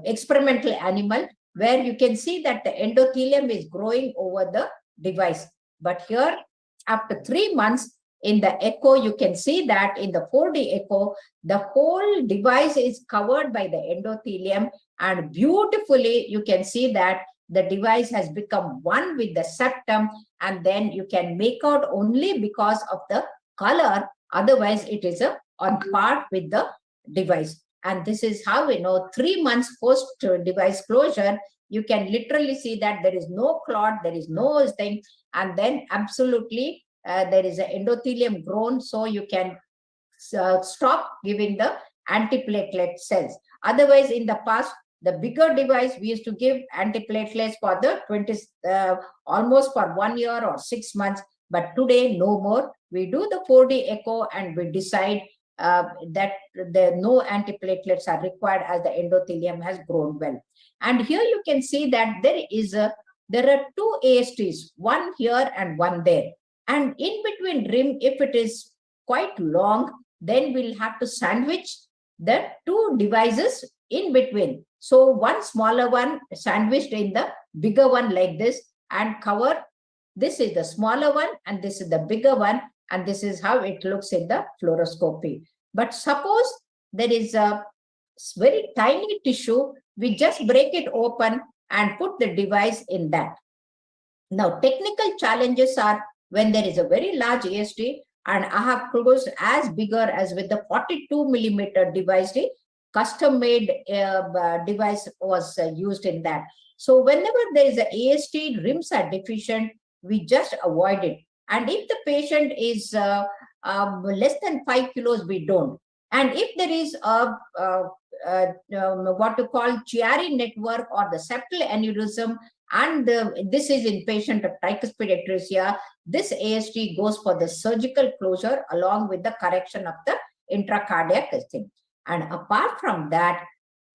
experimental animal, where you can see that the endothelium is growing over the device. But here, after 3 months in the echo, you can see that in the 4D echo, the whole device is covered by the endothelium, and beautifully you can see that the device has become one with the septum, and then you can make out only because of the color. Otherwise, it is on par with the device. And this is how 3 months post device closure, you can literally see that there is no clot, there is no thing, and then absolutely there is an endothelium grown, so you can stop giving the antiplatelet cells. Otherwise, in the past, the bigger device, we used to give antiplatelets for the almost for 1 year or 6 months. But today, no more. We do the 4D echo and we decide that no antiplatelets are required as the endothelium has grown well. And here you can see that there are two ASTs, one here and one there. And in between rim, if it is quite long, then we'll have to sandwich the two devices in between. So one smaller one sandwiched in the bigger one like this and cover. This is the smaller one and this is the bigger one. And this is how it looks in the fluoroscopy. But suppose there is a very tiny tissue, we just break it open and put the device in that. Now, technical challenges are when there is a very large AST, and I have closed as bigger as with the 42 millimeter device, the custom-made device was used in that. So whenever there is an AST, rims are deficient, we just avoid it. And if the patient is less than 5 kilos, we don't. And if there is what to call Chiari network or the septal aneurysm, and this is in patient of tricuspid atresia, this AST goes for the surgical closure along with the correction of the intracardiac testing. And apart from that,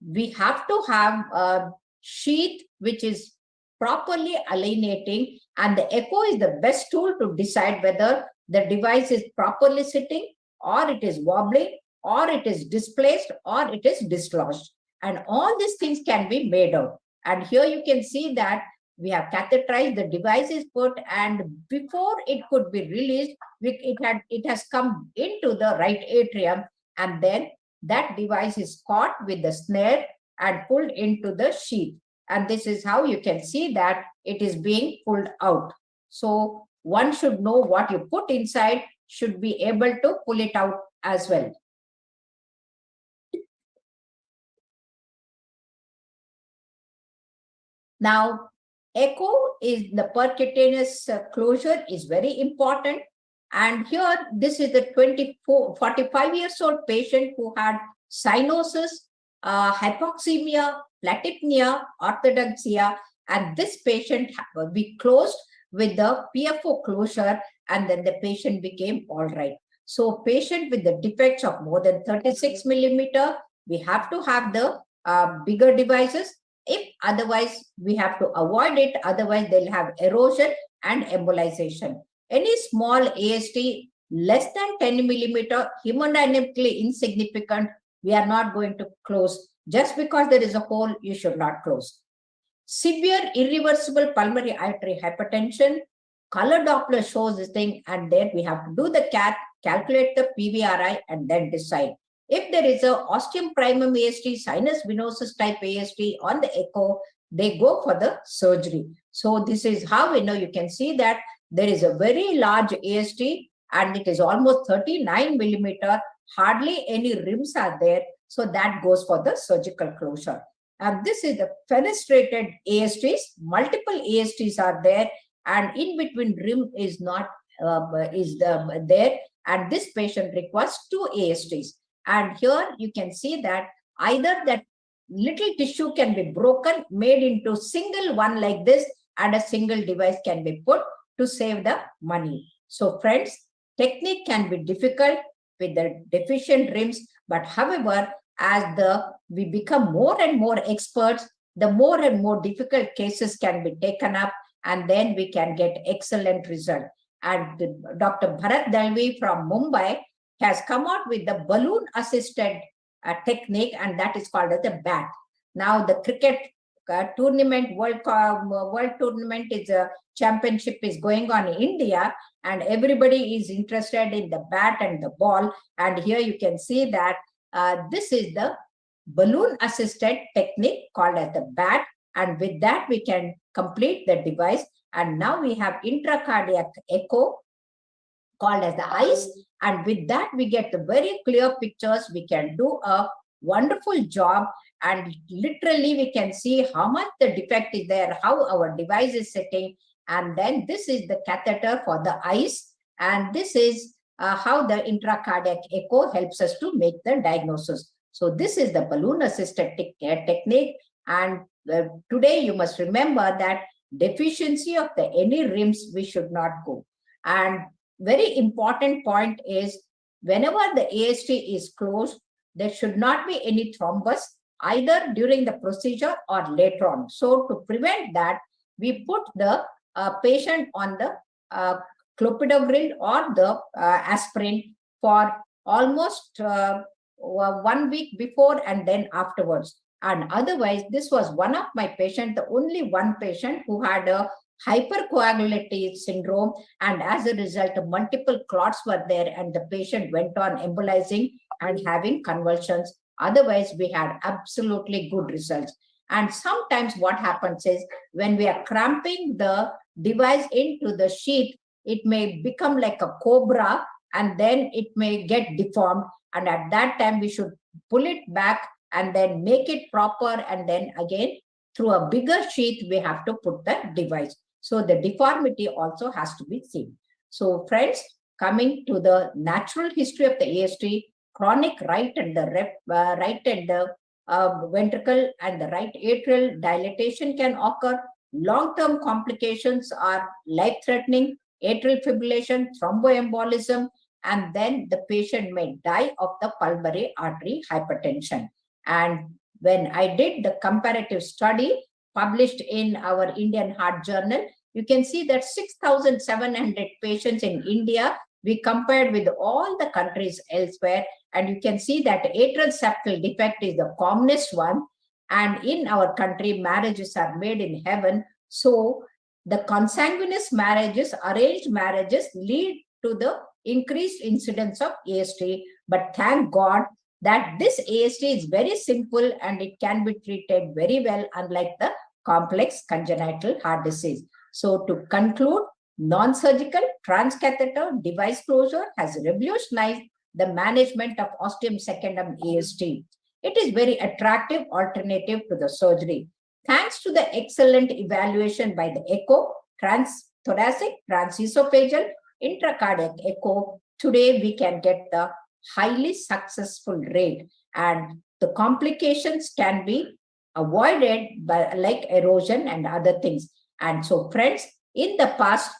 we have to have a sheath which is properly alienating, and the echo is the best tool to decide whether the device is properly sitting or it is wobbling or it is displaced or it is dislodged. And all these things can be made out. And here you can see that we have catheterized, the device is put, and before it could be released, it has come into the right atrium, and then that device is caught with the snare and pulled into the sheath. And this is how you can see that it is being pulled out. So one should know what you put inside, should be able to pull it out as well. Now, echo is the percutaneous closure is very important. And here, this is the 45 years old patient who had cyanosis, hypoxemia, platypnea, orthodoxia, and this patient we closed with the PFO closure, and then the patient became all right. So patient with the defects of more than 36 millimeter, we have to have the bigger devices. If otherwise, we have to avoid it. Otherwise, they'll have erosion and embolization. Any small AST less than 10 millimeter, hemodynamically insignificant, we are not going to close. Just because there is a hole, you should not close. Severe irreversible pulmonary artery hypertension, color Doppler shows this thing, and then we have to do the cath, calculate the PVRI, and then decide. If there is a ostium primum AST, sinus venosus type AST on the echo, they go for the surgery. So this is how you can see that there is a very large AST and it is almost 39 millimeter. Hardly any rims are there. So that goes for the surgical closure. And this is the fenestrated ASTs. Multiple ASTs are there, and in between rim is not there. And this patient requires 2 ASTs. And here you can see that either that little tissue can be broken, made into single one like this, and a single device can be put to save the money. So friends, technique can be difficult with the deficient rims, but however, as we become more and more experts, the more and more difficult cases can be taken up, and then we can get excellent result. And Dr. Bharat Dalvi from Mumbai has come out with the balloon assisted technique, and that is called as the BAT. Now the cricket tournament, world tournament is a championship is going on in India, and everybody is interested in the bat and the ball. And here you can see that this is the balloon assisted technique called as the BAT, and with that we can complete the device. And now we have intracardiac echo called as the ICE. And with that, we get the very clear pictures. We can do a wonderful job. And literally, we can see how much the defect is there, how our device is sitting. And then this is the catheter for the ICE. And this is how the intracardiac echo helps us to make the diagnosis. So this is the balloon-assisted technique. And today, you must remember that deficiency of the any rims, we should not go. And very important point is whenever the AST is closed, there should not be any thrombus either during the procedure or later on. So to prevent that, we put the patient on the clopidogrel or the aspirin for almost 1 week before and then afterwards. And otherwise, this was one of my patients, the only one patient who had a hypercoagulative syndrome, and as a result, multiple clots were there, and the patient went on embolizing and having convulsions. Otherwise, we had absolutely good results. And sometimes what happens is when we are cramping the device into the sheath, it may become like a cobra, and then it may get deformed. And at that time, we should pull it back and then make it proper. And then again, through a bigger sheath, we have to put the device. So the deformity also has to be seen. So friends, coming to the natural history of the AST, chronic right and the ventricle and the right atrial dilatation can occur. Long-term complications are life-threatening, atrial fibrillation, thromboembolism, and then the patient may die of the pulmonary artery hypertension. And when I did the comparative study published in our Indian Heart Journal, you can see that 6,700 patients in India, we compared with all the countries elsewhere, and you can see that atrial septal defect is the commonest one. And in our country, marriages are made in heaven. So the consanguineous marriages, arranged marriages lead to the increased incidence of AST. But thank God that this AST is very simple and it can be treated very well, unlike the complex congenital heart disease. So to conclude, non-surgical transcatheter device closure has revolutionized the management of ostium secundum AST. It is very attractive alternative to the surgery. Thanks to the excellent evaluation by the echo, transthoracic, transesophageal, intracardiac echo, today we can get the highly successful rate, and the complications can be avoided by like erosion and other things. And so friends, in the past,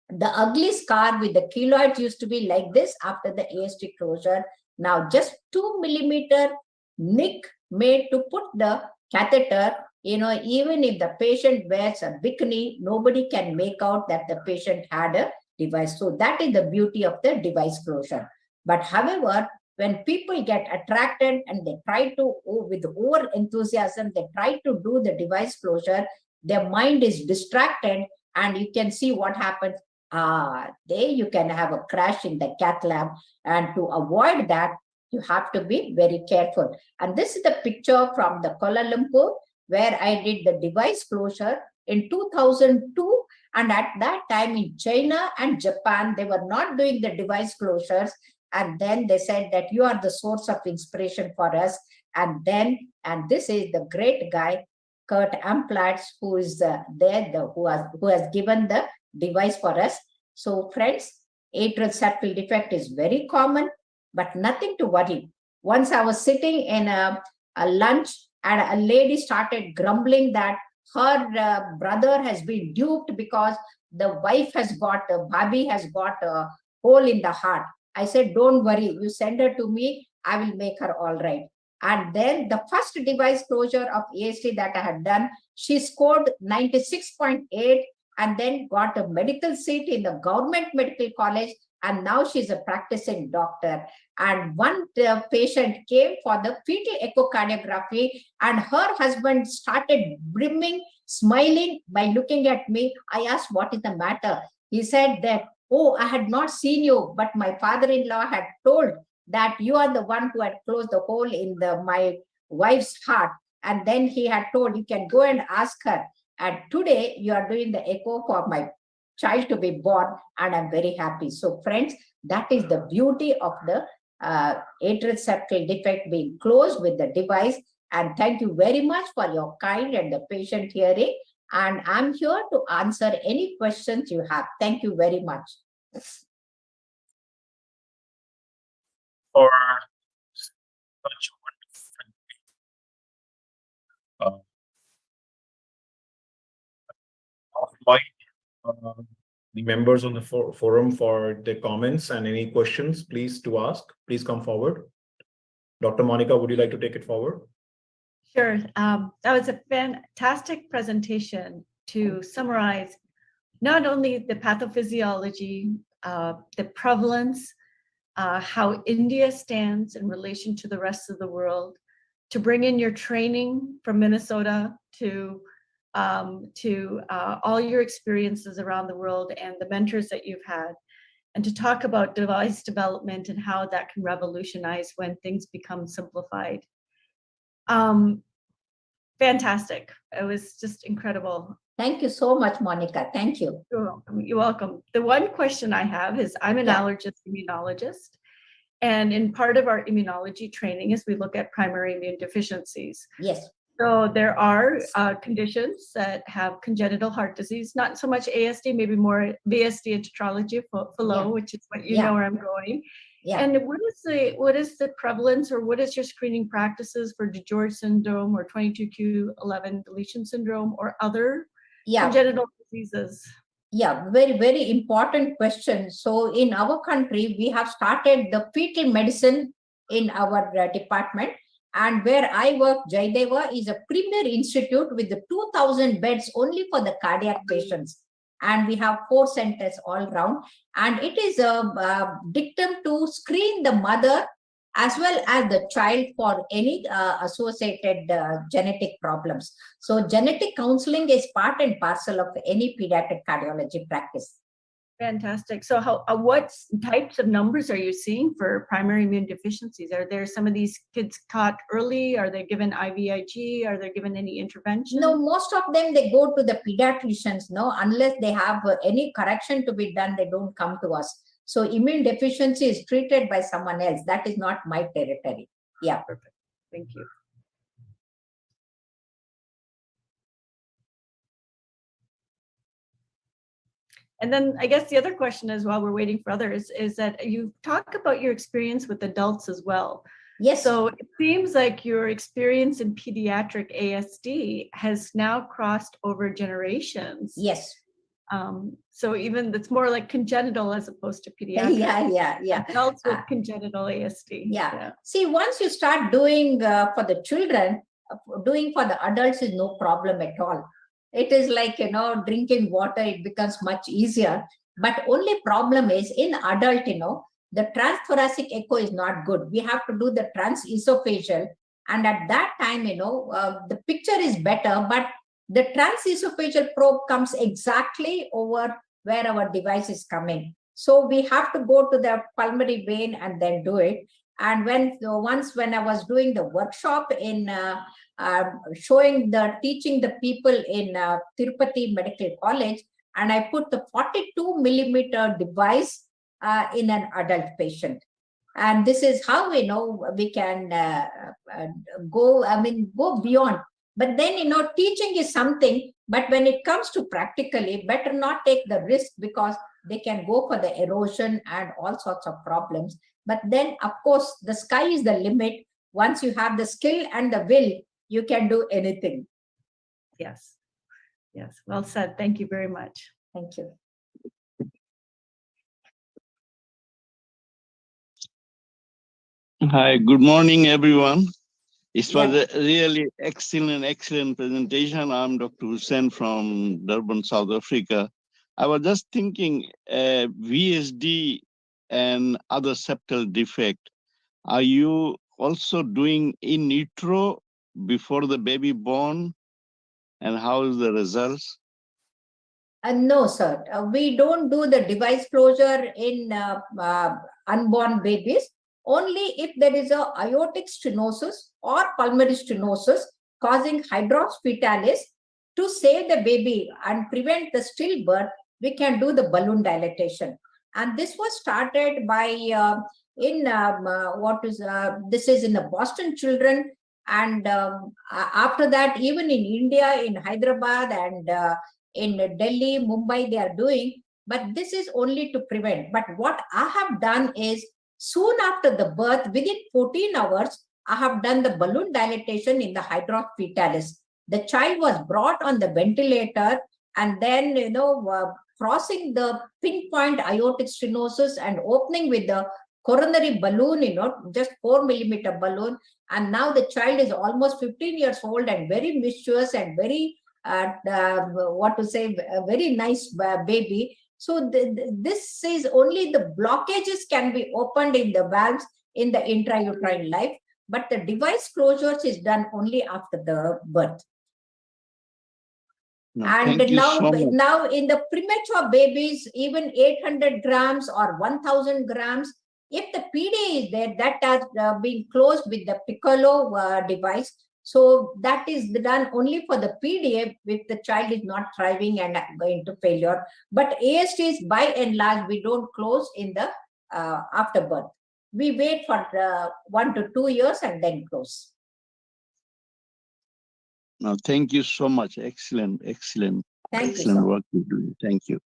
the ugly scar with the keloids used to be like this after the AST closure. Now just 2 millimeter nick made to put the catheter, even if the patient wears a bikini, nobody can make out that the patient had a device. So that is the beauty of the device closure. But however, when people get attracted and they try to, with over enthusiasm, they try to do the device closure, their mind is distracted, and you can see what happens. There you can have a crash in the cath lab, and to avoid that, you have to be very careful. And this is the picture from the Kuala Lumpur, where I did the device closure in 2002. And at that time in China and Japan, they were not doing the device closures. And then they said that you are the source of inspiration for us. And this is the great guy, Kurt Amplatz, who is who has given the device for us. So friends, atrial septal defect is very common, but nothing to worry. Once I was sitting in a lunch, and a lady started grumbling that her brother has been duped because the wife has got, Bhabhi has got a hole in the heart. I said, don't worry, you send her to me, I will make her all right. And then the first device closure of AST that I had done, she scored 96.8 and then got a medical seat in the government medical college. And now she's a practicing doctor. And one patient came for the fetal echocardiography, and her husband started brimming, smiling by looking at me. I asked, what is the matter? He said that, oh, I had not seen you, but my father-in-law had told that you are the one who had closed the hole in my wife's heart. And then he had told, you can go and ask her. And today you are doing the echo for my child to be born, and I'm very happy. So friends, that is the beauty of the atrial septal defect being closed with the device. And thank you very much for your kind and the patient hearing. And I'm here to answer any questions you have. Thank you very much. For such wonderful the members on the forum for their comments and any questions, please to ask. Please come forward. Dr. Monica, would you like to take it forward? Sure. That was a fantastic presentation to summarize not only the pathophysiology, the prevalence, how India stands in relation to the rest of the world, to bring in your training from Minnesota to all your experiences around the world and the mentors that you've had, and to talk about device development and how that can revolutionize when things become simplified. Fantastic. It was just incredible. Thank you so much, Monica. Thank you. You're welcome. You're welcome. The one question I have is, I'm an allergist immunologist, and in part of our immunology training is we look at primary immune deficiencies. Yes. So there are conditions that have congenital heart disease, not so much ASD, maybe more VSD and tetralogy of Fallot, which is what you know where I'm going. Yeah. And what is the prevalence, or what is your screening practices for DiGeorge syndrome or 22q11 deletion syndrome or other congenital diseases? Yeah, very, very important question. So in our country, we have started the fetal medicine in our department. And where I work, Jaydeva is a premier institute with the 2,000 beds only for the cardiac patients. And we have 4 centers all around. And it is a dictum to screen the mother as well as the child for any associated genetic problems. So genetic counseling is part and parcel of any pediatric cardiology practice. Fantastic. So what types of numbers are you seeing for primary immune deficiencies? Are there some of these kids caught early? Are they given IVIG? Are they given any intervention? No, most of them, they go to the pediatricians, no, unless they have any correction to be done, they don't come to us. So immune deficiency is treated by someone else. That is not my territory. Yeah. Perfect. Thank you. And then I guess the other question is, while we're waiting for others, is that you talk about your experience with adults as well. Yes. So it seems like your experience in pediatric ASD has now crossed over generations. Yes. So even it's more like congenital as opposed to pediatric. Yeah. Adults with congenital ASD. Yeah. See, once you start doing for the children, doing for the adults is no problem at all. It is like, drinking water, it becomes much easier. But only problem is in adult, the transthoracic echo is not good. We have to do the transesophageal. And at that time, the picture is better, but the transesophageal probe comes exactly over where our device is coming. So we have to go to the pulmonary vein and then do it. And once when I was doing the workshop in teaching the people in Tirupati Medical College, and I put the 42 millimeter device in an adult patient. And this is how we can go beyond. But then, teaching is something, but when it comes to practically, better not take the risk because they can go for the erosion and all sorts of problems. But then, of course, the sky is the limit. Once you have the skill and the will, you can do anything. Yes. Well said. Thank you very much. Thank you. Hi, good morning, everyone. It was a really excellent presentation. I'm Dr. Hussain from Durban, South Africa. I was just thinking, VSD and other septal defect, are you also doing in vitro before the baby born? And how is the results? No, sir. We don't do the device closure in unborn babies. Only if there is a aortic stenosis or pulmonary stenosis causing hydrops fetalis, to save the baby and prevent the stillbirth, we can do the balloon dilatation. And this was started by this is in the Boston children, and after that, even in India, in Hyderabad and in Delhi, Mumbai, they are doing. But this is only to prevent. But what I have done is, soon after the birth, within 14 hours, I have done the balloon dilatation in the hydros fetalis. The child was brought on the ventilator, and then, crossing the pinpoint aortic stenosis and opening with the coronary balloon, just 4 millimeter balloon. And now the child is almost 15 years old and very mischievous and very, a very nice baby. So this is only the blockages can be opened in the valves in the intrauterine life, but the device closures is done only after the birth. No, and now in the premature babies, even 800 grams or 1000 grams, if the PDA is there, that has been closed with the Piccolo device. So that is done only for the PDA if the child is not thriving and going to failure. But ASTs, by and large, we don't close in the after birth. We wait for 1 to 2 years and then close. No, thank you so much. Excellent work you do. Thank you.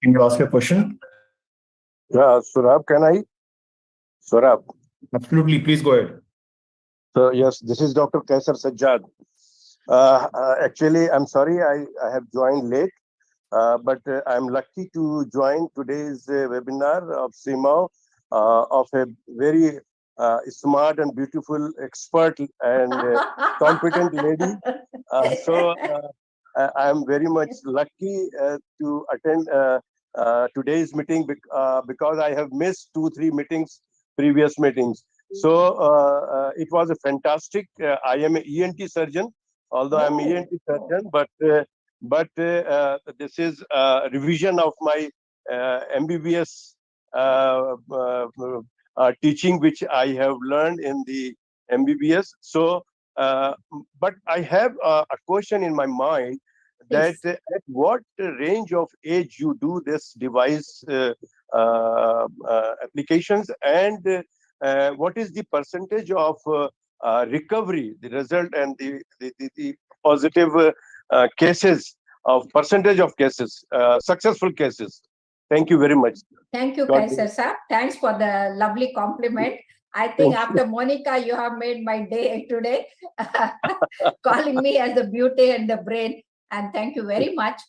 Can you ask a question? Saurabh, can I? Saurabh. Absolutely, please go ahead. So yes, this is Dr. Kaisar Sajjad. Actually, I'm sorry I have joined late, but I'm lucky to join today's webinar of CMAAO of a very smart and beautiful expert and competent lady. I'm very much lucky to attend today's meeting because I have missed 2-3 previous meetings. So it was a fantastic. I am an ENT surgeon, although I'm an ENT surgeon, but this is a revision of my MBBS teaching, which I have learned in the MBBS. So, but I have a question in my mind that at what range of age you do this device applications, and what is the percentage of recovery, the result, and the positive cases of percentage of cases, successful cases. Thank you very much. Thank you, Kaisar sir. Thanks for the lovely compliment. I think after Monica, you have made my day today, calling me as the beauty and the brain. And thank you very much.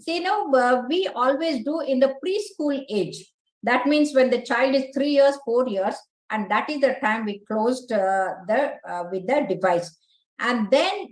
See, we always do in the preschool age. That means when the child is 3 years, 4 years, and that is the time we closed with the device. And then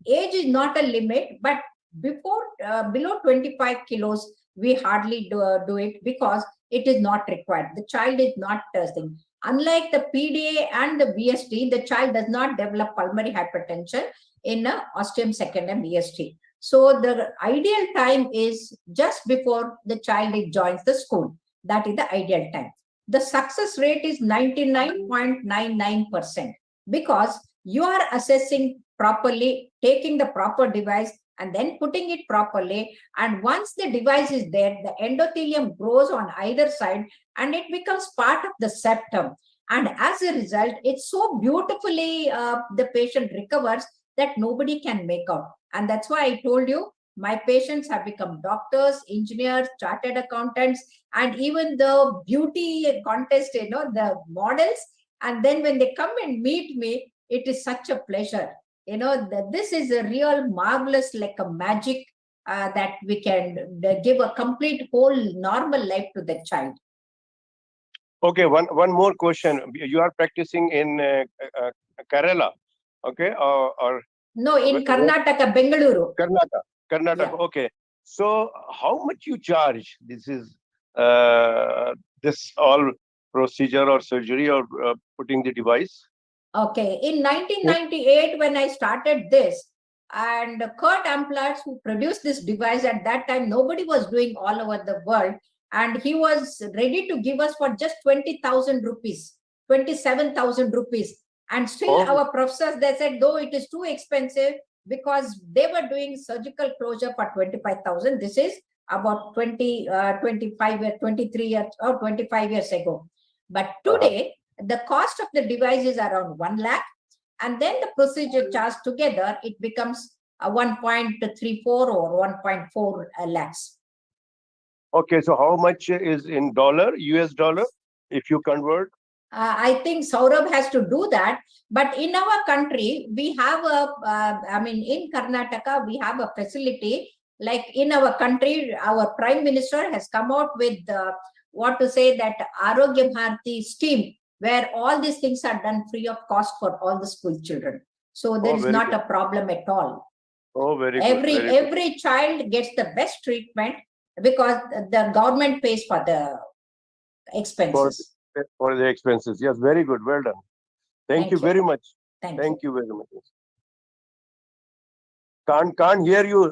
age is not a limit, but before below 25 kilos, we hardly do it because it is not required. The child is not testing. Unlike the PDA and the VST, the child does not develop pulmonary hypertension in ostium secundum EST. So the ideal time is just before the child joins the school. That is the ideal time. The success rate is 99.99% because you are assessing properly, taking the proper device, and then putting it properly. And once the device is there, the endothelium grows on either side and it becomes part of the septum. And as a result, it's so beautifully the patient recovers that nobody can make out. And that's why I told you, my patients have become doctors, engineers, chartered accountants, and even the beauty contest, the models. And then when they come and meet me, it is such a pleasure. This is a real marvelous, like a magic that we can give a complete whole normal life to the child. Okay, one more question. You are practicing in Kerala, okay, or no, in Karnataka, Bengaluru. Karnataka. Yeah. Okay. So how much you charge? This is this all procedure or surgery or putting the device? Okay, in 1998, when I started this, and Kurt Amplatz, who produced this device at that time, nobody was doing all over the world. and he was ready to give us for just 20,000 rupees, 27,000 rupees. And still our professors, they said, though it is too expensive, because they were doing surgical closure for 25,000. This is about 25 years, 23 years or 25 years ago. But today, the cost of the device is around 1 lakh. And then the procedure charge together, it becomes 1.34 or 1.4 lakhs. Okay, so how much is in dollar, US dollar, if you convert? I think Saurabh has to do that. But in our country, we have in Karnataka, we have a facility. Like in our country, our Prime Minister has come out with that Arogya Bharati scheme, where all these things are done free of cost for all the school children. So there is not a problem at all. Oh, very good. Every child gets the best treatment because the government pays for the expenses. For the expenses. Yes, very good. Well done. Thank you very much. Thank you very much. Can't hear you.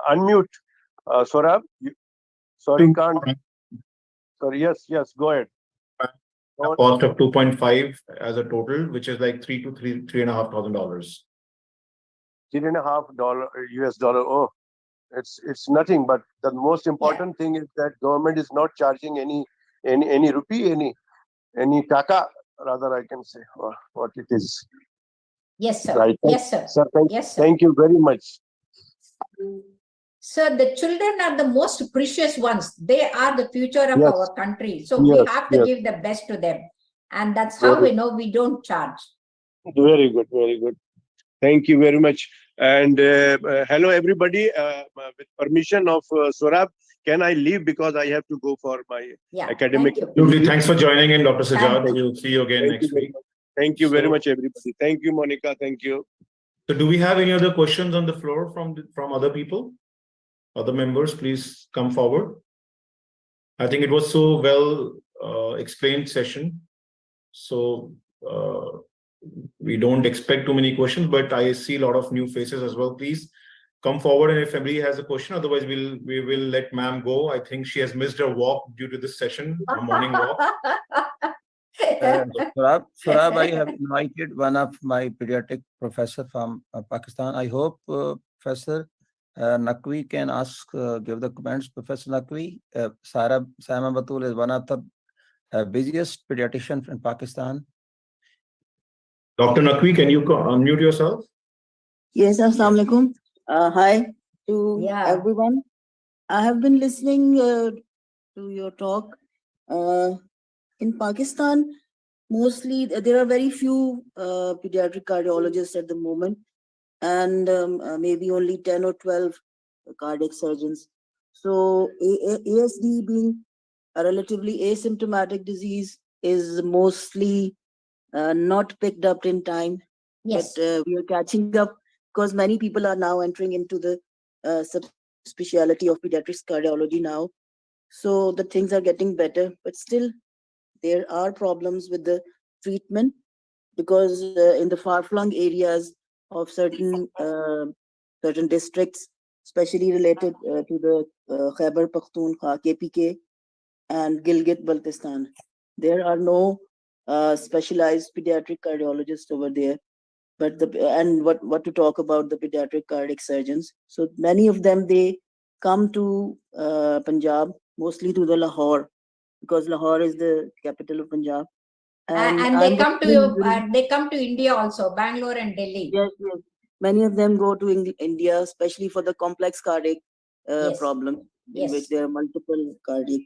Unmute. Saurabh. Sorry, can't. Sorry, yes, go ahead. A cost of 2.5 as a total, which is like $3,500. $3.5 US dollar. Oh, it's nothing. But the most important thing is that government is not charging any rupee, any taka, rather I can say, or what it is. Yes, sir. Right. Yes, sir. Thank you very much. Sir, the children are the most precious ones. They are the future of our country. So we have to give the best to them. And that's how we know we don't charge. Very good, very good. Thank you very much. And hello, everybody. With permission of Saurabh, can I leave because I have to go for my academic? Thanks for joining in, Dr. Sajjad. We'll see you again next week. Thank you very much, everybody. Thank you, Monica. Thank you. So do we have any other questions on the floor from other people? Other members, please come forward. I think it was so well explained session. So we don't expect too many questions, but I see a lot of new faces as well. Please come forward, and if anybody has a question, otherwise we will let ma'am go. I think she has missed her walk due to this session, her morning walk. Saurabh, I have invited one of my pediatric professor from Pakistan. I hope Professor Naqvi can give the comments. Professor Naqvi, Saima Batul is one of the busiest pediatricians in Pakistan. Dr. Naqvi, can you unmute yourself? Yes, Assalamu alaikum. Hi to everyone. I have been listening to your talk. In Pakistan, mostly there are very few pediatric cardiologists at the moment, and maybe only 10 or 12 cardiac surgeons. So ASD being a relatively asymptomatic disease is mostly not picked up in time. Yes. But we are catching up because many people are now entering into the subspecialty of pediatrics cardiology now. So the things are getting better, but still there are problems with the treatment because in the far-flung areas of certain districts, especially related to the Khyber Pakhtunkhwa, KPK, and Gilgit-Baltistan, there are no specialized pediatric cardiologists over there. But what to talk about the pediatric cardiac surgeons? So many of them, they come to Punjab, mostly to the Lahore, because Lahore is the capital of Punjab. And they come to India also, Bangalore and Delhi. Yes. Many of them go to India, especially for the complex cardiac problem, in which there are multiple cardiac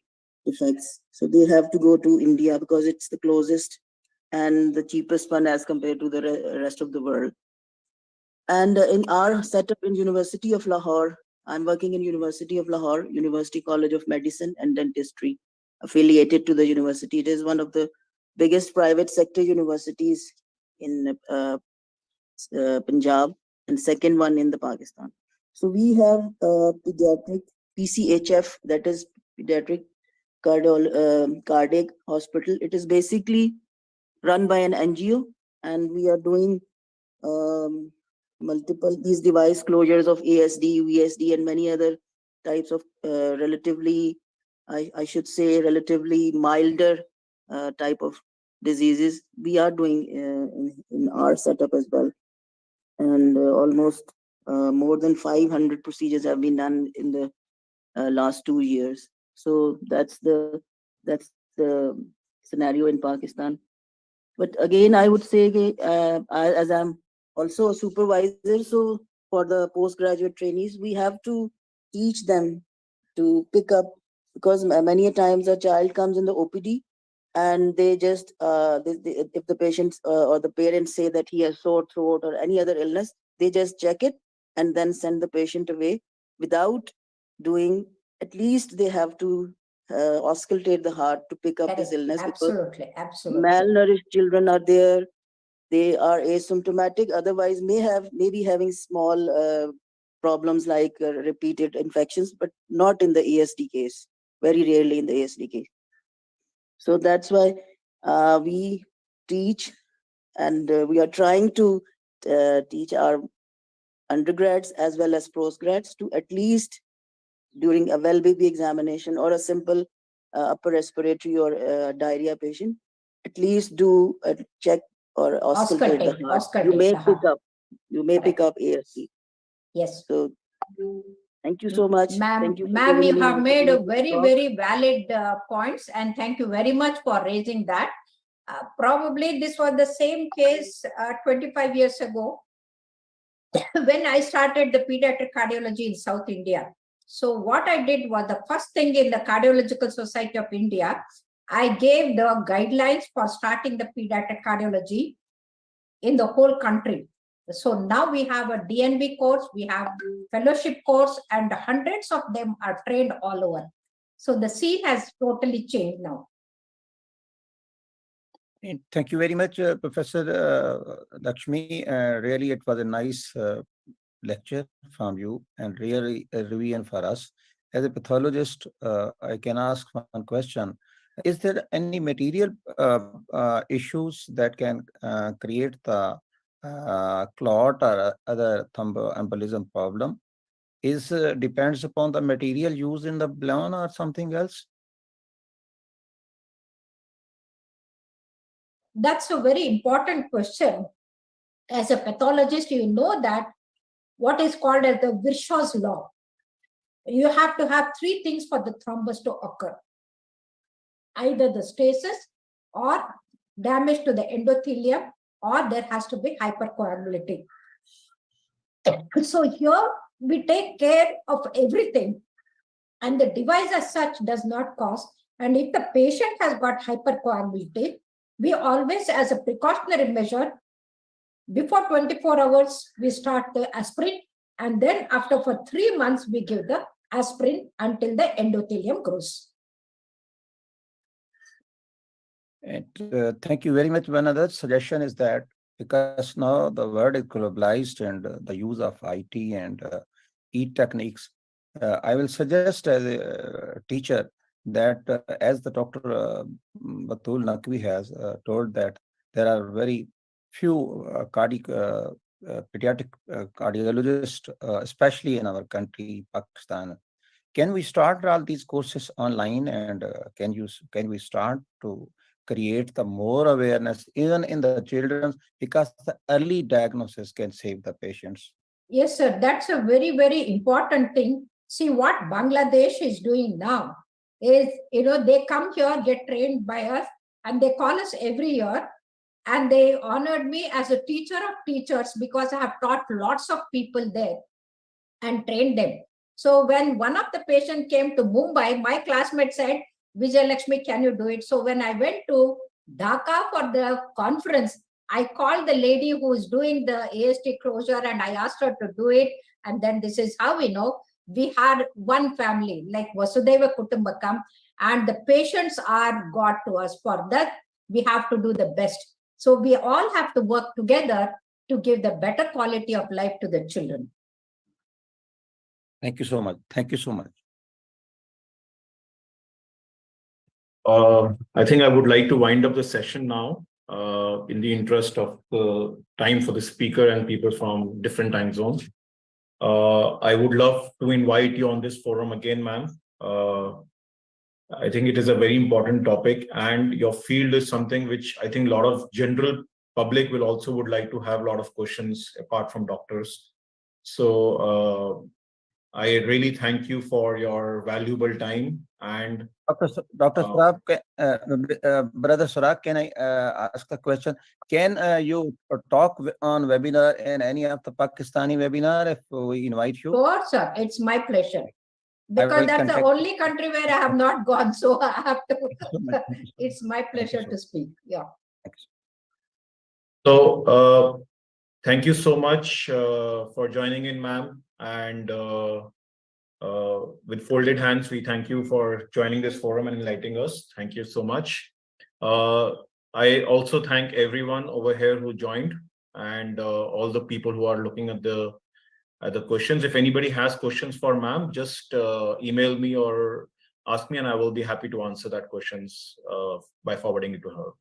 defects. So they have to go to India because it's the closest and the cheapest one as compared to the rest of the world. And in our setup in University of Lahore, I'm working in University of Lahore, University College of Medicine and Dentistry, affiliated to the university. It is one of the biggest private sector universities in Punjab and second one in the Pakistan. So we have pediatric PCHF, that is pediatric cardiac hospital. It is basically run by an NGO, and we are doing multiple these device closures of ASD, VSD, and many other types of relatively I should say, relatively milder type of diseases, we are doing in our setup as well. And almost more than 500 procedures have been done in the last 2 years. So that's the scenario in Pakistan. But again, I would say, as I'm also a supervisor, so for the postgraduate trainees, we have to teach them to pick up, because many a times a child comes in the OPD and they just, if the patients or the parents say that he has sore throat or any other illness, they just check it and then send the patient away without doing, at least they have to auscultate the heart to pick up this illness. Absolutely, absolutely. Malnourished children are there. They are asymptomatic, otherwise maybe having small problems like repeated infections, but not in the ASD case, very rarely in the ASD case. So that's why we teach, and we are trying to teach our undergrads as well as postgrads to, at least during a well baby examination or a simple upper respiratory or diarrhea patient, at least do a check or auscultate the heart. You may pick up ASD. Yes. So thank you so much. Ma'am, you have made a very valid points, and thank you very much for raising that. Probably this was the same case 25 years ago when I started the pediatric cardiology in South India. So what I did was, the first thing in the Cardiological Society of India, I gave the guidelines for starting the pediatric cardiology in the whole country. So now we have a DNB course, we have fellowship course, and hundreds of them are trained all over. So the scene has totally changed now. Thank you very much, Professor Lakshmi. Really, it was a nice lecture from you, and really a revision for us. As a pathologist, I can ask one question. Is there any material issues that can create the clot or other thromboembolism problem? Is depends upon the material used in the balloon or something else? That's a very important question. As a pathologist, you know that what is called as the Virchow's law. You have to have 3 things for the thrombus to occur. Either the stasis, or damage to the endothelium, or there has to be hypercoagulability. So here we take care of everything, and the device as such does not cause. And if the patient has got hypercoagulability, we always, as a precautionary measure, before 24 hours, we start the aspirin, and then after for 3 months, we give the aspirin until the endothelium grows. And thank you very much. One other suggestion is that, because now the world is globalized and the use of IT and e-techniques, I will suggest as a teacher that as the Dr. Batul Naqvi has told, that there are very few pediatric cardiologists, especially in our country, Pakistan. Can we start all these courses online, and can we start to create the more awareness even in the children, because the early diagnosis can save the patients? Yes, sir. That's a very important thing. See, what Bangladesh is doing now is, they come here, get trained by us, and they call us every year. And they honored me as a teacher of teachers, because I have taught lots of people there and trained them. So when one of the patients came to Mumbai, my classmate said, Vijaylakshmi, can you do it? So when I went to Dhaka for the conference, I called the lady who is doing the ASD closure, and I asked her to do it. And then this is how we had one family, like Vasudhaiva Kutumbakam, and the patients are God to us. For that, we have to do the best. So we all have to work together to give the better quality of life to the children. Thank you so much. Thank you so much. I think I would like to wind up the session now, in the interest of time for the speaker and people from different time zones. I would love to invite you on this forum again, ma'am. I think it is a very important topic, and your field is something which I think a lot of general public will also would like to have a lot of questions apart from doctors. So I really thank you for your valuable time. And Dr. Surab, Brother Surab, can I ask a question? Can you talk on webinar in any of the Pakistani webinar if we invite you? Sure, sir. It's my pleasure. Because will that's the contact only country where I have not gone, so I have to. It's my pleasure to speak. Yeah. so thank you so much for joining in, ma'am. And with folded hands, we thank you for joining this forum and enlightening us. Thank you so much. I also thank everyone over here who joined, and all the people who are looking at the questions. If anybody has questions for ma'am, just email me or ask me, and I will be happy to answer that questions by forwarding it to her.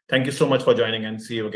Thank you so much for joining, and see you again.